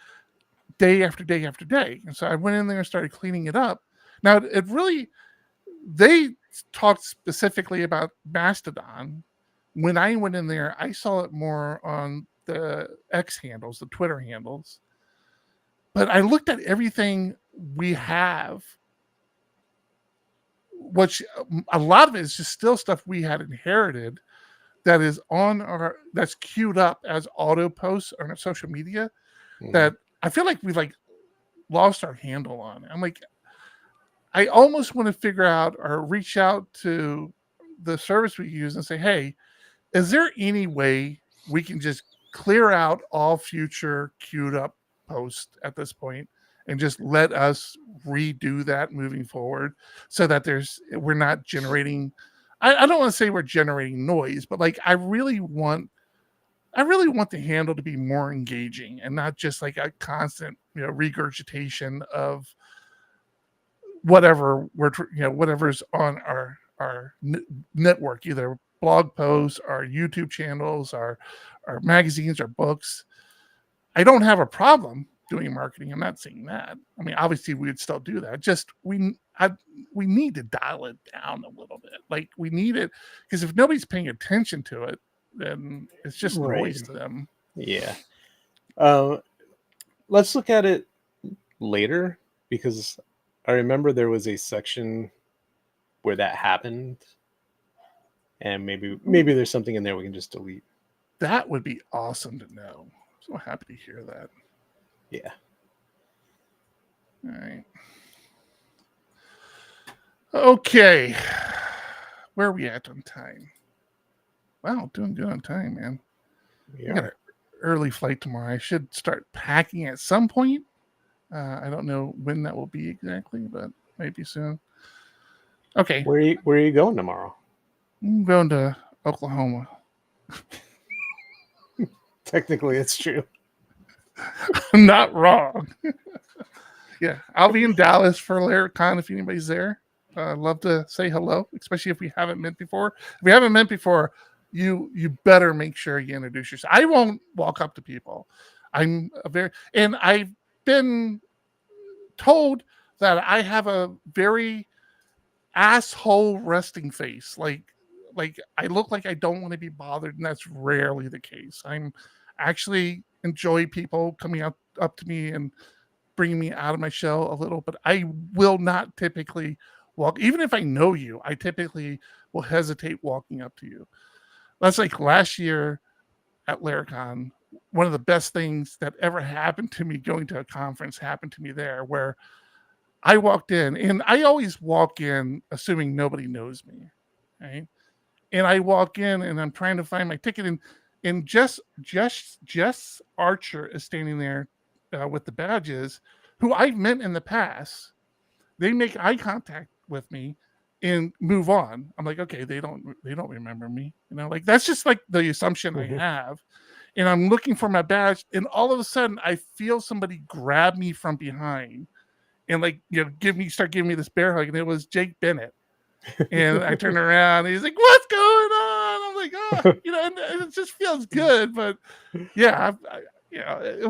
day after day after day. And so I went in there and started cleaning it up. Now it really, they talked specifically about Mastodon. When I went in there, I saw it more on the X handles, the Twitter handles. But I looked at everything we have, which a lot of it is just still stuff we had inherited that is that's queued up as auto posts on our social media that I feel like we've like lost our handle on. I'm like, I almost want to figure out or reach out to the service we use and say, hey, is there any way we can just clear out all future queued up posts at this point and just let us redo that moving forward so that we're not generating, I don't want to say we're generating noise, but like I really want the handle to be more engaging and not just like a constant, regurgitation of whatever's on our network, either blog posts, our YouTube channels, our magazines, our books. I don't have a problem doing marketing. I'm not saying that. I mean, obviously we would still do that. Just we need to dial it down a little bit. Like we need it because if nobody's paying attention to it, then it's just noise to them. Yeah. Let's look at it later because I remember there was a section where that happened, and maybe there's something in there we can just delete. That would be awesome to know. I'm so happy to hear that. Yeah. All right. Okay. Where are we at on time? Wow, doing good on time, man. Yeah. I got an early flight tomorrow. I should start packing at some point. I don't know when that will be exactly, but maybe soon. Okay. Where are you going tomorrow? I'm going to Oklahoma. Technically, it's true. I'm not wrong. Yeah, I'll be in Dallas for LarryCon if anybody's there. I'd love to say hello, especially if we haven't met before. If we haven't met before, you better make sure you introduce yourself. I won't walk up to people. And I've been told that I have a very asshole resting face. Like I look like I don't want to be bothered, and that's rarely the case. I'm actually enjoy people coming up to me and bringing me out of my shell a little, but I will not typically walk. Even if I know you, I typically will hesitate walking up to you. that's like last year at Laracon, one of the best things that ever happened to me going to a conference happened to me there, where I walked in, and I always walk in assuming nobody knows me, right? And I walk in and I'm trying to find my ticket, and Jess Archer is standing there with the badges, who I've met in the past. They make eye contact with me and move on. I'm like, okay, they don't remember me, like that's just like the assumption I have. And I'm looking for my badge, and all of a sudden I feel somebody grab me from behind and like start giving me this bear hug, and it was Jake Bennett. And I turn around and he's like, what's going on? I'm like, oh, and it just feels good. But yeah, it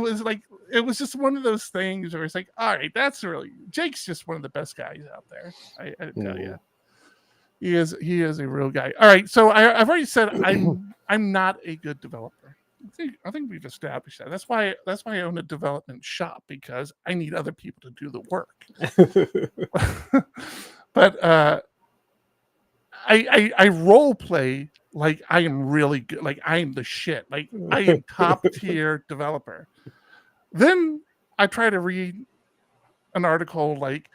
was just one of those things where it's like, all right, Jake's just one of the best guys out there. I tell you, he is a real guy. All right, so I've already said I'm not a good developer. I think we've established that. That's why I own a development shop, because I need other people to do the work. But I role play like I am really good, like I am the shit, like I am top tier developer. Then I try to read an article like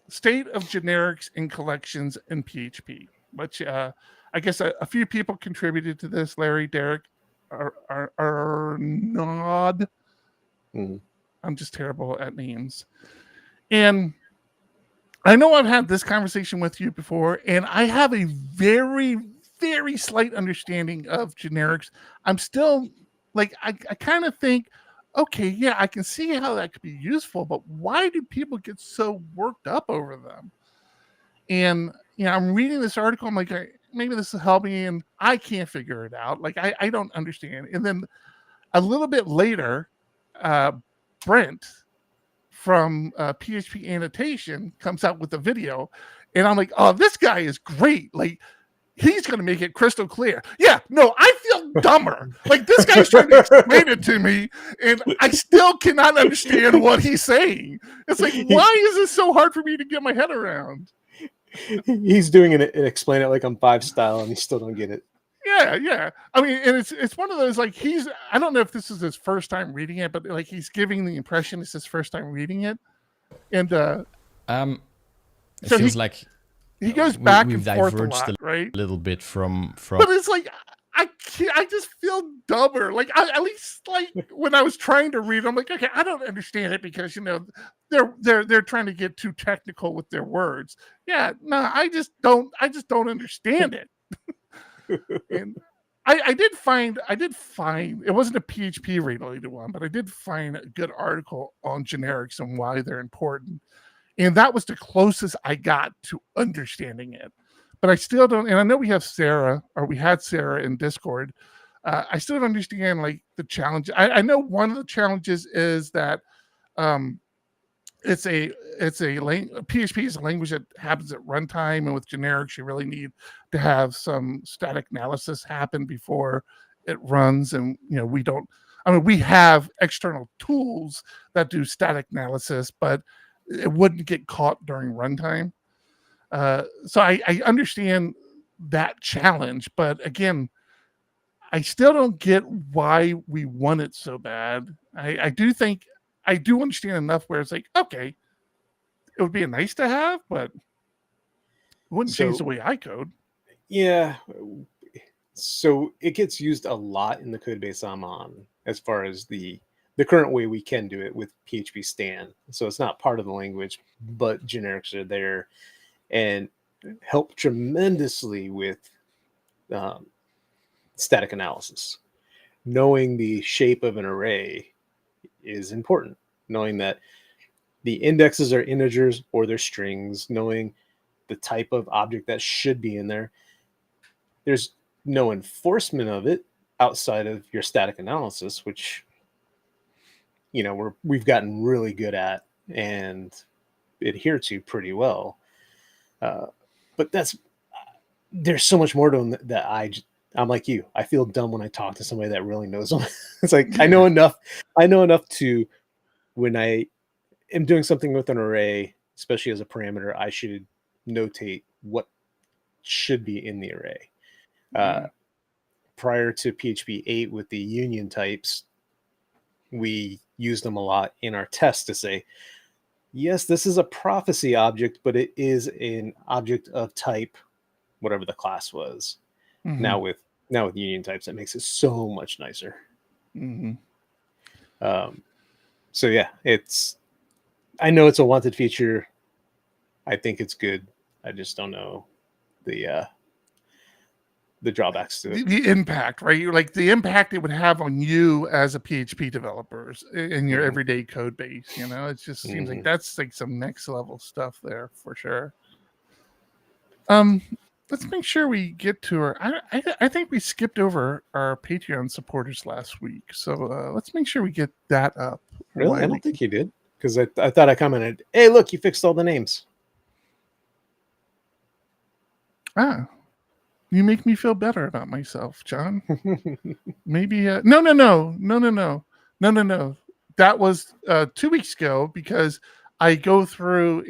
State of Generics and Collections in PHP, which I guess a few people contributed to this. Larry, Derek, Nod. I'm just terrible at names. And I know I've had this conversation with you before, and I have a very, very slight understanding of generics. I'm still like, I kind of think, okay, yeah, I can see how that could be useful, but why do people get so worked up over them? And I'm reading this article, I'm like, maybe this will help me, and I can't figure it out. Like, I don't understand. And then a little bit later, Brent from PHP Annotation comes out with a video, and I'm like, oh, this guy is great. Like, he's going to make it crystal clear. Yeah, no, I feel dumber. Like, this guy's trying to explain it to me, and I still cannot understand what he's saying. It's like, why is this so hard for me to get my head around? He's doing it and explain it like I'm 5 style, and you still don't get it. Yeah. I mean, and it's one of those, like, I don't know if this is his first time reading it, but like he's giving the impression it's his first time reading it. And it so feels like he goes back and forth a diverged lot, right? a little bit from But it's like I just feel dumber. Like, at least like when I was trying to read, I'm like, okay, I don't understand it because they're trying to get too technical with their words. Yeah, no, I just don't understand it. And I did find it wasn't a PHP related one, but I did find a good article on generics and why they're important. And that was the closest I got to understanding it. But I still don't, and I know we had Sarah in Discord. I still don't understand like the challenge. I know one of the challenges is that PHP is a language that happens at runtime, and with generics, you really need to have some static analysis happen before it runs. And we have external tools that do static analysis, but it wouldn't get caught during runtime. So I understand that challenge, but again, I still don't get why we want it so bad. I do think I do understand enough where it's like, okay, it would be a nice to have, but it wouldn't change the way I code. Yeah. So it gets used a lot in the code base I'm on as far as the current way we can do it with PHP Stan. So it's not part of the language, but generics are there and help tremendously with static analysis. Knowing the shape of an array is important. Knowing that the indexes are integers or they're strings, knowing the type of object that should be in there. There's no enforcement of it outside of your static analysis, which we've gotten really good at and adhere to pretty well. But there's so much more to them that I'm like you. I feel dumb when I talk to somebody that really knows them. It's like I know enough to, when I am doing something with an array, especially as a parameter, I should notate what should be in the array. prior to PHP 8 with the union types, we used them a lot in our tests to say, yes, this is a prophecy object, but it is an object of type, whatever the class was. Mhm. Now with union types, that makes it so much nicer. Mhm. So yeah, I know it's a wanted feature. I think it's good. I just don't know the drawbacks to it. The impact, right? You're like the impact it would have on you as a PHP developers in your everyday code base. You know, it just seems like that's like some next level stuff there for sure. Let's make sure we get to our. I think we skipped over our Patreon supporters last week, so let's make sure we get that up. Really, I don't think you did, because I thought I commented, "Hey, look, you fixed all the names." You make me feel better about myself, John. Maybe no. That was 2 weeks ago, because I go through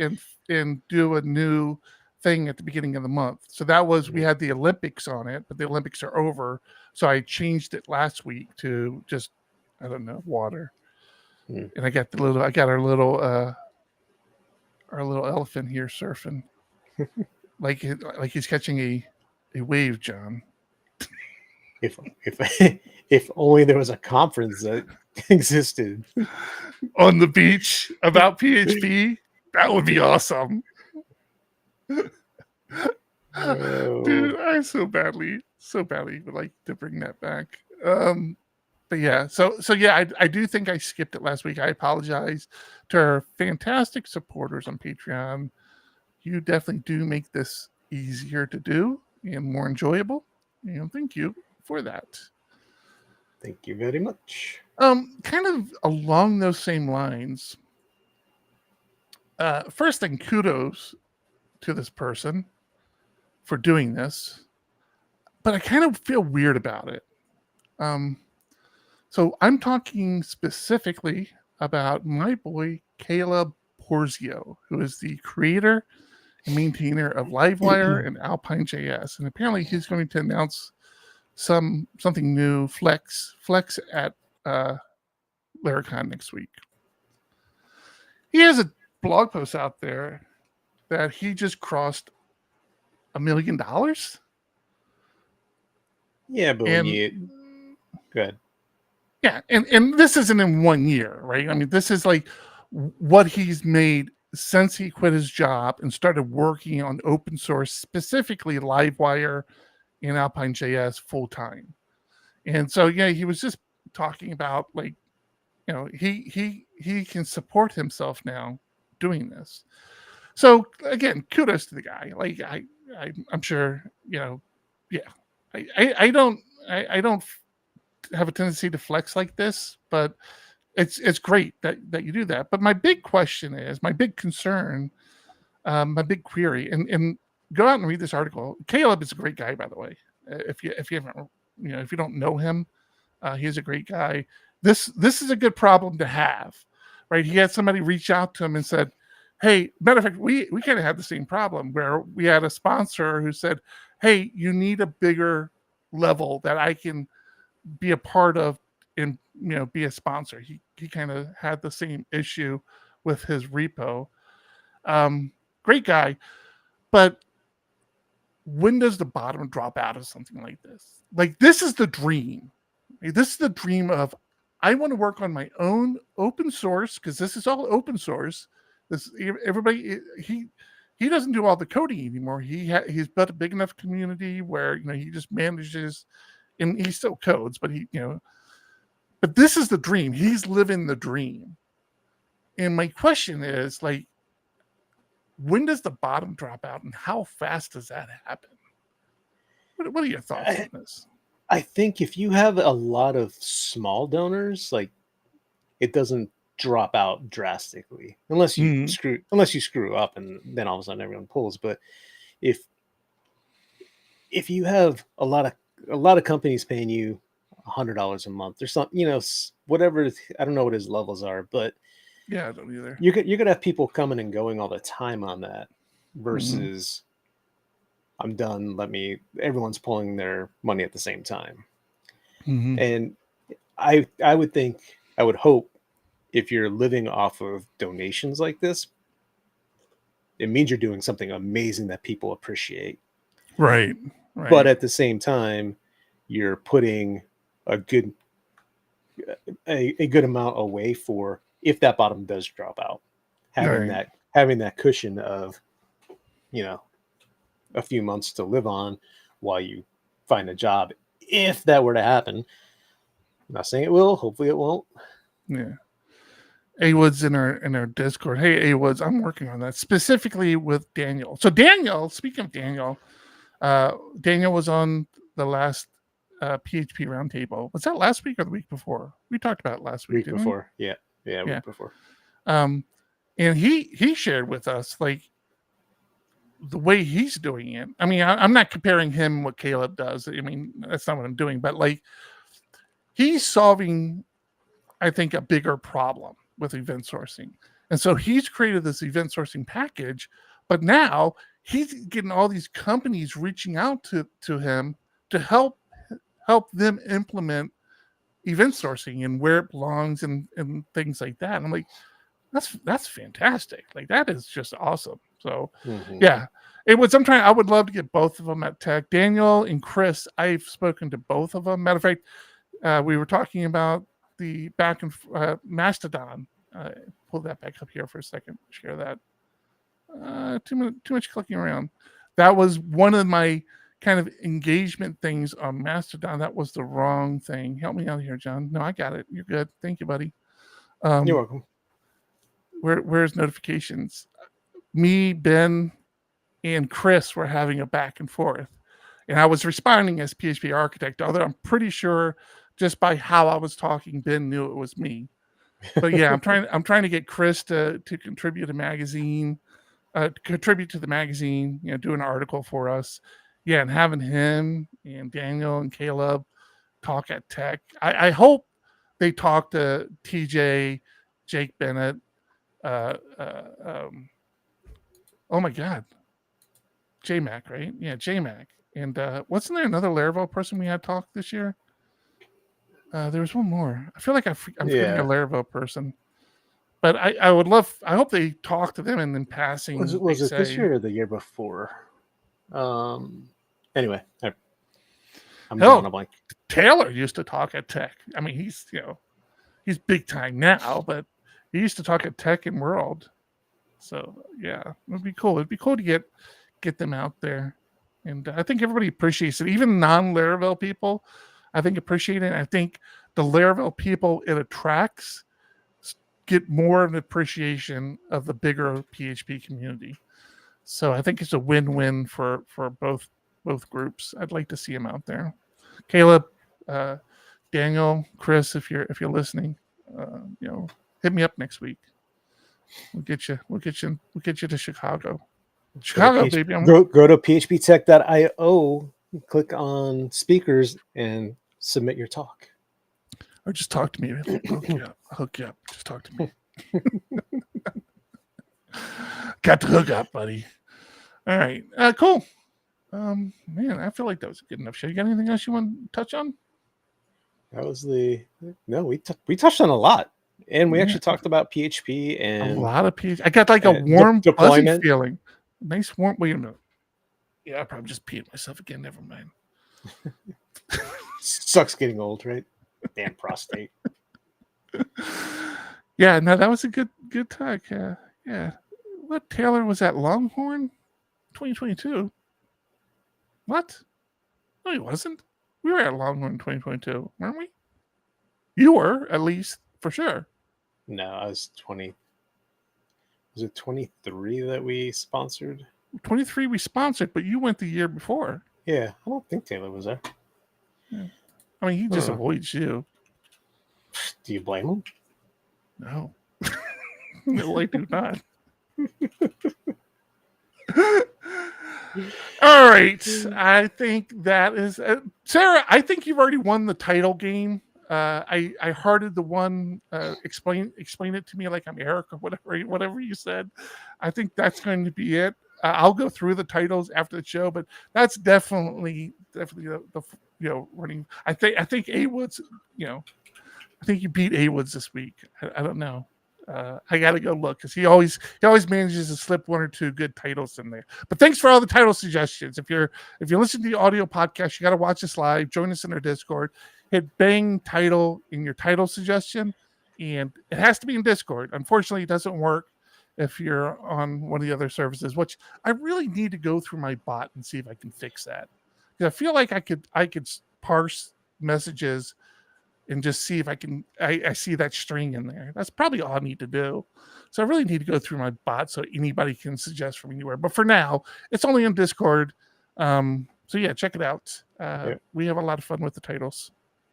and do a new thing at the beginning of the month. So that was, we had the Olympics on it, but the Olympics are over. So I changed it last week to just, I don't know, water. And I got our little elephant here surfing. like he's catching a wave, John. If only there was a conference that existed on the beach about PHP, that would be awesome. Dude, I so badly would like to bring that back. But yeah, so yeah, I do think I skipped it last week. I apologize to our fantastic supporters on Patreon. You definitely do make this easier to do and more enjoyable. And thank you for that. Thank you very much. Kind of along those same lines. First thing, kudos to this person for doing this, but I kind of feel weird about it. So I'm talking specifically about my boy Caleb Porzio, who is the creator and maintainer of Livewire and Alpine.js, and apparently he's going to announce something new, Flex at Laracon next week. He has a blog post out there that he just crossed $1 million. Yeah, but good. Yeah, and this isn't in 1 year, right? I mean, this is like what he's made since he quit his job and started working on open source, specifically Livewire and Alpine.js full time. And so, yeah, he was just talking about, like, you know, he can support himself now doing this. So again, kudos to the guy. Like I'm sure, you know, yeah. I don't have a tendency to flex like this, but it's great that you do that. But my big question is, my big concern, my big query, and go out and read this article. Caleb is a great guy, by the way. If you haven't, you know, if you don't know him, he's a great guy. This is a good problem to have, right? He had somebody reach out to him and said, hey, matter of fact, we kind of had the same problem where we had a sponsor who said, hey, you need a bigger level that I can be a part of and, you know, be a sponsor. He kind of had the same issue with his repo. Great guy, but when does the bottom drop out of something like this? Like, this is the dream. This is the dream of, I want to work on my own open source, because this is all open source. This everybody, he doesn't do all the coding anymore. He's built a big enough community where, you know, he just manages, and he still codes, but but this is the dream. He's living the dream. And my question is, like, when does the bottom drop out, and how fast does that happen? What are your thoughts on this? I think if you have a lot of small donors, like, it doesn't drop out drastically unless you screw up, and then all of a sudden everyone pulls. But if you have a lot of companies paying you $100 a month or something, you know, whatever, I don't know what his levels are, but yeah, I don't either. You're gonna have people coming and going all the time on that versus I'm done. Everyone's pulling their money at the same time. Mhm. And I would hope if you're living off of donations like this, it means you're doing something amazing that people appreciate. Right. But Right. at the same time, you're putting a good a good amount away for if that bottom does drop out. Right. Having that cushion of, you know, a few months to live on while you find a job. If that were to happen, I'm not saying it will. Hopefully, it won't. Yeah. A Woods in our Discord. Hey, A Woods, I'm working on that specifically with Daniel. So Daniel, speaking of Daniel, Daniel was on the last PHP roundtable. Was that last week or the week before? We talked about it last week, Week didn't we? before, yeah, Yeah. week before. And he shared with us like the way he's doing it. I mean, I'm not comparing him what Caleb does. I mean, that's not what I'm doing, but like he's solving, I think, a bigger problem with event sourcing. And so he's created this event sourcing package, but now he's getting all these companies reaching out to him to help them implement event sourcing and where it belongs and things like that. And I'm like, that's fantastic. Like that is just awesome. So yeah, it was. I would love to get both of them at Tech. Daniel and Chris, I've spoken to both of them. Matter of fact, we were talking about the back and Mastodon. Pull that back up here for a second. Share that. Too much clicking around. That was one of my kind of engagement things on Mastodon. That was the wrong thing. Help me out here, John. No, I got it. You're good. Thank you, buddy. You're welcome. Where's notifications? Me, Ben, and Chris were having a back and forth, and I was responding as PHP architect. Although I'm pretty sure just by how I was talking, Ben knew it was me. But yeah, I'm trying to get Chris to contribute a magazine, contribute to the magazine. You know, do an article for us. Yeah, and having him and Daniel and Caleb talk at Tech. I hope they talk to TJ, Jake Bennett. Oh my God, JMac, right? Yeah, JMac. And wasn't there another Laravel person we had talk this year? There was one more. I feel like I'm forgetting a Laravel person. But I would love. I hope they talk to them and in passing. Was it this year or the year before? Anyway, I'm drawing a blank. Taylor used to talk at Tech. I mean, he's big time now, but he used to talk at Tech and World. So yeah, it'd be cool. It'd be cool to get them out there, and I think everybody appreciates it. Even non-Laravel people, I think appreciate it. I think the Laravel people it attracts get more of an appreciation of the bigger PHP community. So I think it's a win-win for both groups. I'd like to see them out there. Caleb, Daniel, Chris, if you're listening, hit me up next week. We'll get you to Chicago. Chicago, baby. Go to phptech.io, click on speakers, and submit your talk. Or just talk to me. Hook you up. Just talk to me. Got to hook up, buddy. All right. Cool. Man, I feel like that was a good enough show. You got anything else you want to touch on? That was we touched on a lot. And we actually talked about PHP and a lot of PHP. I got like a warm deployment feeling. Nice warm. Wait a minute. Yeah, I probably just peed myself again. Never mind. Sucks getting old, right? Damn prostate. Yeah, no, that was a good talk. Yeah. What Taylor was at Longhorn 2022? What? No, he wasn't. We were at Longhorn 2022, weren't we? You were, at least, for sure. No, I was 20. Was it 23 that we sponsored? 23 we sponsored, but you went the year before. Yeah, I don't think Taylor was there. Yeah. I mean, he just avoids you. Do you blame him? No. No, I do not. All right. I think that is Sarah, I think you've already won the title game. I hearted the one explain it to me like I'm Eric or whatever you said. I think that's going to be it. I'll go through the titles after the show, but that's definitely the running. I think A Woods, I think you beat A Woods this week. I don't know. I got to go look because he always manages to slip one or two good titles in there. But thanks for all the title suggestions. If you're listening to the audio podcast, you got to watch us live. Join us in our Discord. Hit bang title in your title suggestion, and it has to be in Discord. Unfortunately, it doesn't work if you're on one of the other services, which I really need to go through my bot and see if I can fix that. Because I feel like I could parse messages and just see if I see that string in there. That's probably all I need to do. So I really need to go through my bot so anybody can suggest from anywhere. But for now, it's only on Discord. So yeah, check it out. We have a lot of fun with the titles.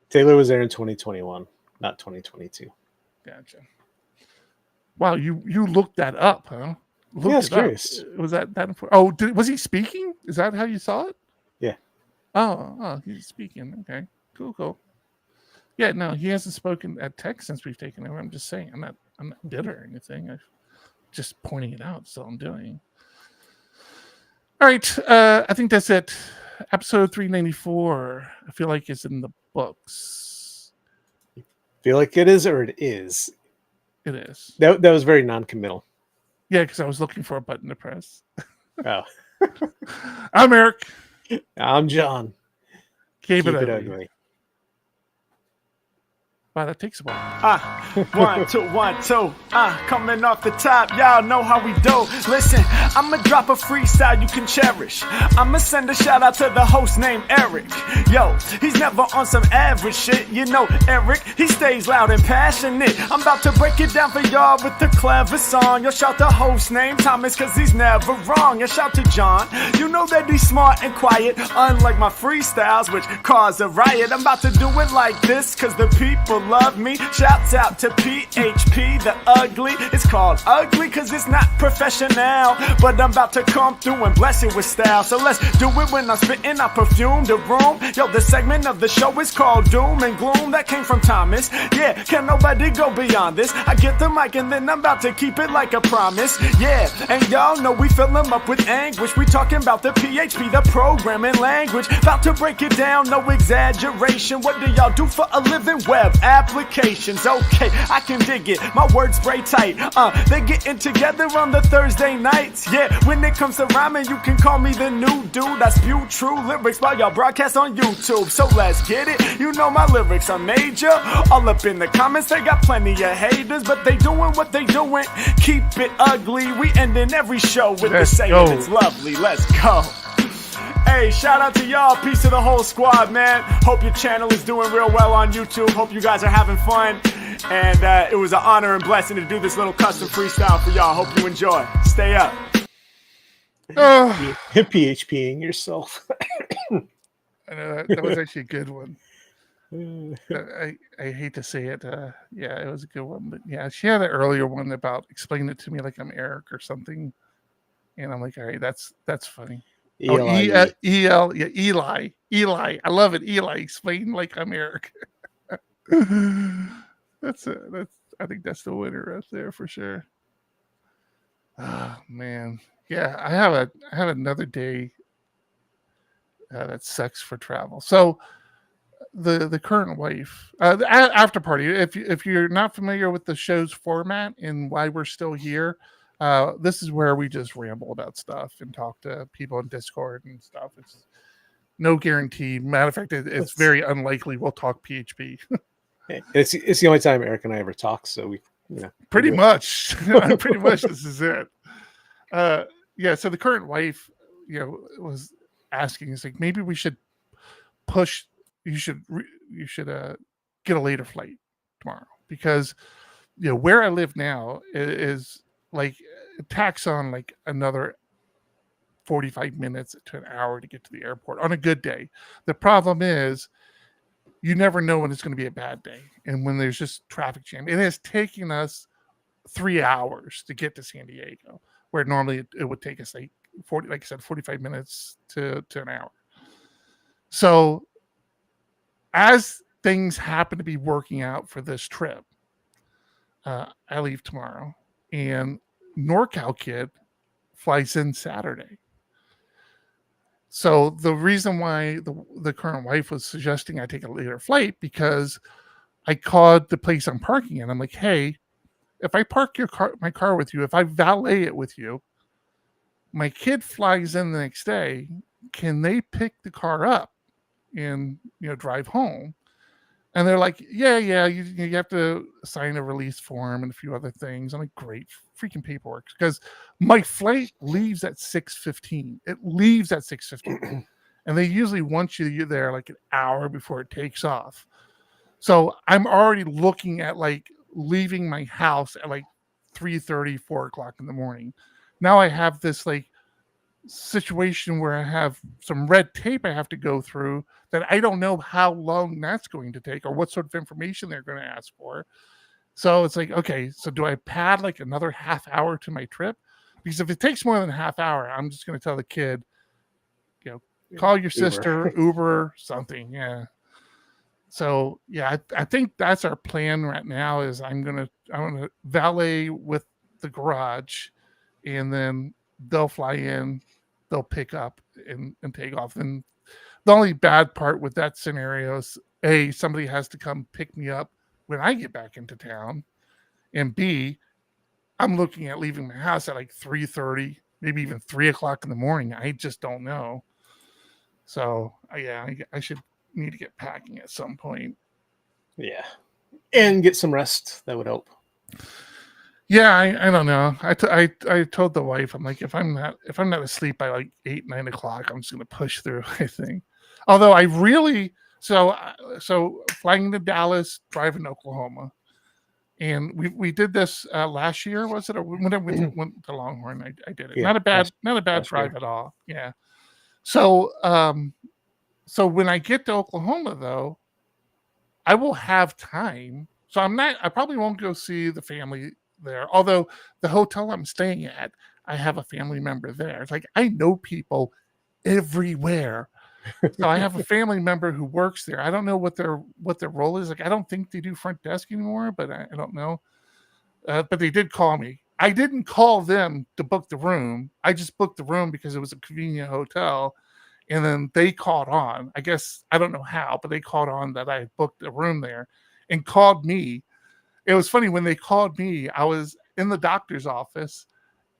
Taylor was there in 2021, not 2022. Gotcha. Wow, you looked that up, huh? Yeah, I was curious. Was that important? Oh, was he speaking? Is that how you saw it? Yeah. Oh, he's speaking. Okay, cool. Yeah, no, he hasn't spoken at Tech since we've taken over. I'm just saying, I'm not bitter or anything. I'm just pointing it out. So I'm doing. All right, I think that's it. Episode 394. I feel like it's in the books. Feel like it is, or it is. It is. That was very non-committal. Yeah, because I was looking for a button to press. Oh. I'm Eric. I'm John. Keep it ugly. ugly. Wow, that takes a while. 1, 2, 1, 2. Coming off the top, y'all know how we do. Listen, I'ma drop a freestyle you can cherish. I'ma send a shout out to the host named Eric. Yo, he's never on some average shit. You know Eric, he stays loud and passionate. I'm about to break it down for y'all with the clever song. Yo, shout the host named Thomas, cause he's never wrong. And shout to John, you know that he's smart and quiet. Unlike my freestyles, which cause a riot. I'm about to do it like this, cause the people love me. Shouts out to PHP the ugly. It's called ugly cause it's not professional, but I'm about to come through and bless it with style. So let's do it when I'm spitting. I perfume the room. Yo, the segment of the show is called Doom and Gloom. That came from Thomas. Yeah, can nobody go beyond this? I get the mic and then I'm about to keep it like a promise. Yeah, and y'all know we fill them up with anguish. We talking about the PHP, the programming language. About to break it down, no exaggeration. What do y'all do for a living? Web applications. Okay, I can dig it. My words spray tight. They getting together on the Thursday nights. Yeah, when it comes to rhyming, you can call me the new dude. I spew true lyrics while y'all broadcast on YouTube. So let's get it. You know my lyrics are major. All up in the comments, they got plenty of haters, but they doing what they doing. Keep it ugly. We ending every show with the saying it's lovely. Let's go. Hey, shout out to y'all. Peace to the whole squad, man. Hope your channel is doing real well on YouTube. Hope you guys are having fun. And it was an honor and blessing to do this little custom freestyle for y'all. Hope you enjoy. Stay up. PHPing yourself. I know that was actually a good one. I hate to say it. Yeah, it was a good one. But yeah, she had an earlier one about explaining it to me like I'm Eric or something. And I'm like, all right, that's funny. ELIE. ELIE. I love it. ELIE. Explain like I'm Eric. That's I think that's the winner right there for sure. Oh man. Yeah, I have another day that sucks for travel. So the current wife, the after party. If you're not familiar with the show's format and why we're still here, this is where we just ramble about stuff and talk to people in Discord and stuff. It's no guarantee. Matter of fact, it's very unlikely we'll talk PHP. It's the only time Eric and I ever talk, so we pretty much this is it. Yeah, so the current wife, was asking, is like, maybe we should push. You should get a later flight tomorrow because where I live now is like tacks on like another 45 minutes to an hour to get to the airport on a good day. The problem is you never know when it's going to be a bad day and when there's just traffic jam. It has taken us 3 hours to get to San Diego, where normally it would take us like 45 minutes to an hour. So as things happen to be working out for this trip, I leave tomorrow, and NorCal Kid flies in Saturday. So the reason why the current wife was suggesting I take a later flight, because I called the place I'm parking in. I'm like, hey, if I park my car with you, if I valet it with you, my kid flies in the next day, can they pick the car up and drive home? And they're like, yeah, you have to sign a release form and a few other things. I'm like, great, freaking paperwork. Because my flight leaves at 6:15. It leaves at 6:15. And they usually want you there like an hour before it takes off. So I'm already looking at like leaving my house at like 3:30, 4 o'clock in the morning. Now I have this like situation where I have some red tape I have to go through that I don't know how long that's going to take or what sort of information they're going to ask for. So it's like, okay, so do I pad like another half hour to my trip? Because if it takes more than a half hour, I'm just going to tell the kid, call your sister, Uber, something. Yeah. So yeah, I think that's our plan right now. Is I'm gonna valet with the garage, and then they'll fly in, they'll pick up and take off. And the only bad part with that scenario is somebody has to come pick me up when I get back into town, and B, I'm looking at leaving my house at like 3:30, maybe even 3 o'clock in the morning. I just don't know. So yeah, I should need to get packing at some point. Yeah, and get some rest. That would help. Yeah, I don't know. I told the wife, I'm like, if I'm not asleep by like 8, 9 o'clock, I'm just gonna push through. I think. Although I really so flying to Dallas, driving to Oklahoma, and we did this last year. Was it? Or when I went to Longhorn, I did it. Yeah, not a bad drive year. At all. Yeah. So so when I get to Oklahoma, though, I will have time. So I probably won't go see the family there. Although the hotel I'm staying at, I have a family member there. It's like I know people everywhere. So I have a family member who works there. I don't know what their role is. Like I don't think they do front desk anymore, but I don't know. But they did call me. I didn't call them to book the room. I just booked the room because it was a convenient hotel. And then they caught on. I guess, I don't know how, but they caught on that I booked a room there and called me. It was funny, when they called me, I was in the doctor's office.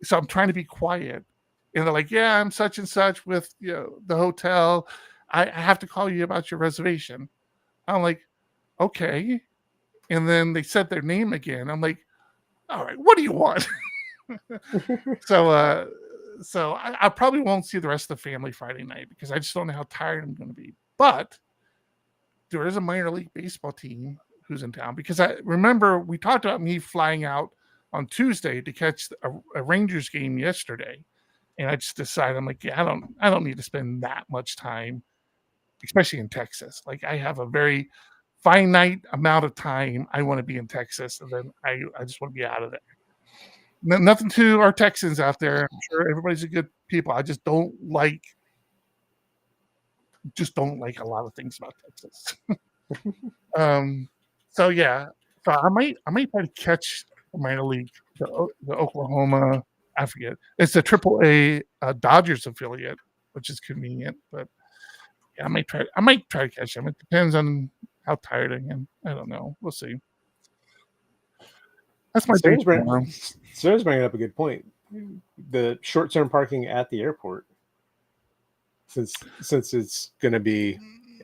So I'm trying to be quiet. And they're like, yeah, I'm such and such with the hotel. I have to call you about your reservation. I'm like, okay. And then they said their name again. I'm like, all right, what do you want? So I probably won't see the rest of the family Friday night because I just don't know how tired I'm going to be. But there is a minor league baseball team who's in town, because I remember we talked about me flying out on Tuesday to catch a Rangers game yesterday. And I just decided, I'm like, yeah, I don't need to spend that much time, especially in Texas. Like I have a very finite amount of time I want to be in Texas, and then I just want to be out of there. Nothing to our Texans out there. I'm sure everybody's a good people. I just don't like a lot of things about Texas. So yeah, so I might try to catch the minor league, the Oklahoma. I forget. It's the AAA Dodgers affiliate, which is convenient. But yeah, I might try to catch them. It depends on how tired I am. I don't know. We'll see. That's my day tomorrow. Sarah's bringing up a good point. The short-term parking at the airport, since it's going to be,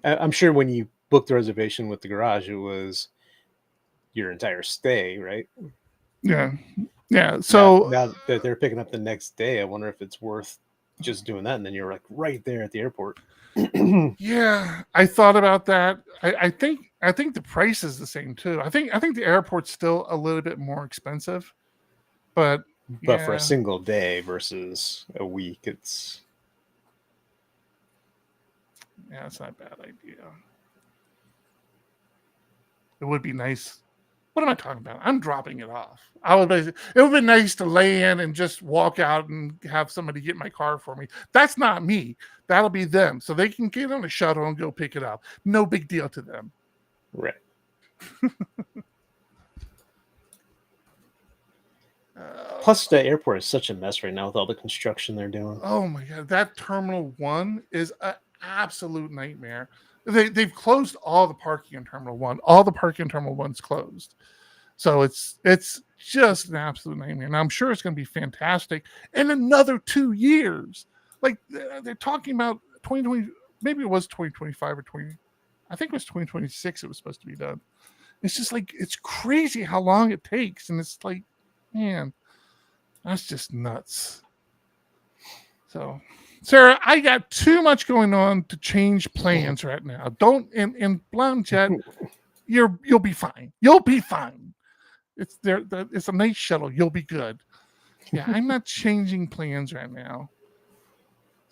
I'm sure when you booked the reservation with the garage, it was your entire stay, right? Yeah. So now that they're picking up the next day, I wonder if it's worth just doing that, and then you're like right there at the airport. Yeah, I thought about that. I think the price is the same too. I think the airport's still a little bit more expensive, but for a single day versus a week, it's not a bad idea. It would be nice. What am I talking about? I'm dropping it off. It would be nice to lay in and just walk out and have somebody get my car for me. That's not me. That'll be them. So they can get on a shuttle and go pick it up. No big deal to them. Right. Plus, the airport is such a mess right now with all the construction they're doing. Oh my god, that Terminal 1 is an absolute nightmare. They've closed all the parking in Terminal 1. All the parking in Terminal 1's closed. So it's just an absolute nightmare. And I'm sure it's going to be fantastic in another 2 years. Like they're talking about 2020, maybe it was 2025 or 20. I think it was 2026 it was supposed to be done. It's just like, it's crazy how long it takes. And it's like, man, that's just nuts. So, Sarah, I got too much going on to change plans right now. Don't in Blonde Jet, you'll be fine. You'll be fine. It's there. It's a nice shuttle. You'll be good. Yeah, I'm not changing plans right now.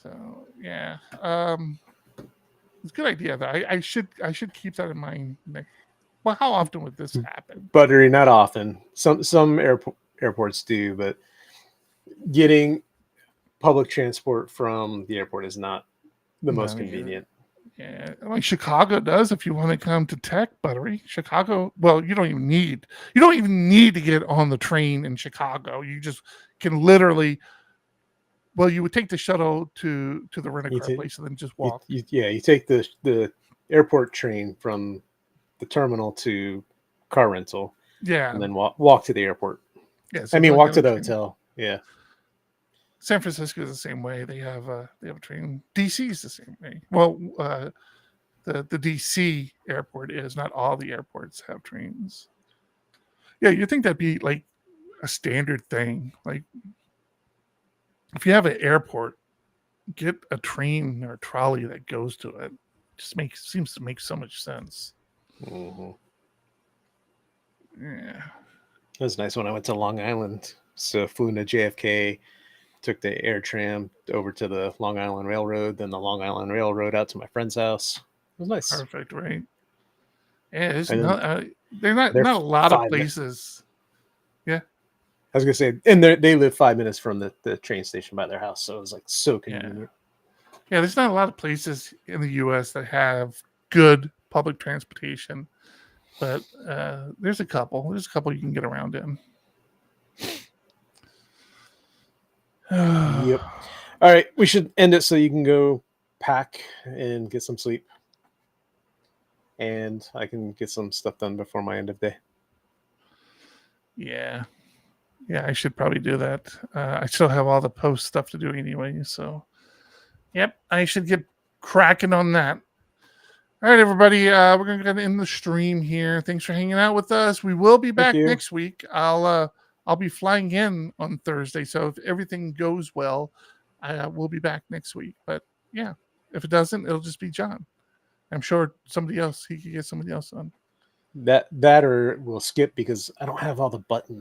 So yeah, it's a good idea. Though I should keep that in mind. Well, how often would this happen? Buttery, not often. Some airports do, but getting public transport from the airport is not the most convenient. Yeah, like Chicago does. If you want to come to Tech, Buttery, Chicago. Well, you don't even need to get on the train in Chicago. You just can literally. Well, you would take the shuttle to the rent-a-car place and then just walk. You take the airport train from the terminal to car rental. Yeah, and then walk to the airport. Yeah, I mean walk to the hotel. Yeah. San Francisco is the same way. They have a train. DC is the same way. Well, the DC airport is. Not all the airports have trains. Yeah, you think that'd be like a standard thing. Like if you have an airport, get a train or a trolley that goes to it. Just seems to make so much sense. Mm-hmm. Yeah, it was nice when I went to Long Island. So flew into JFK. Took the air tram over to the Long Island Railroad, then the Long Island Railroad out to my friend's house. It was nice. Perfect, right? Yeah, there's not a lot of places. Yeah, I was gonna say, and they live 5 minutes from the train station by their house, so it was like so convenient. Yeah, there's not a lot of places in the U.S. that have good public transportation, but there's a couple. There's a couple you can get around in. Yep. All right, we should end it so you can go pack and get some sleep, and I can get some stuff done before my end of day. Yeah, I should probably do that. I still have all the post stuff to do anyway, so yep, I should get cracking on that. All right, everybody, we're gonna end the stream here. Thanks for hanging out with us. We will be back next week. I'll be flying in on Thursday, so if everything goes well, we'll be back next week. But yeah, if it doesn't, it'll just be John. I'm sure he could get somebody else on. That or we'll skip because I don't have all the buttons.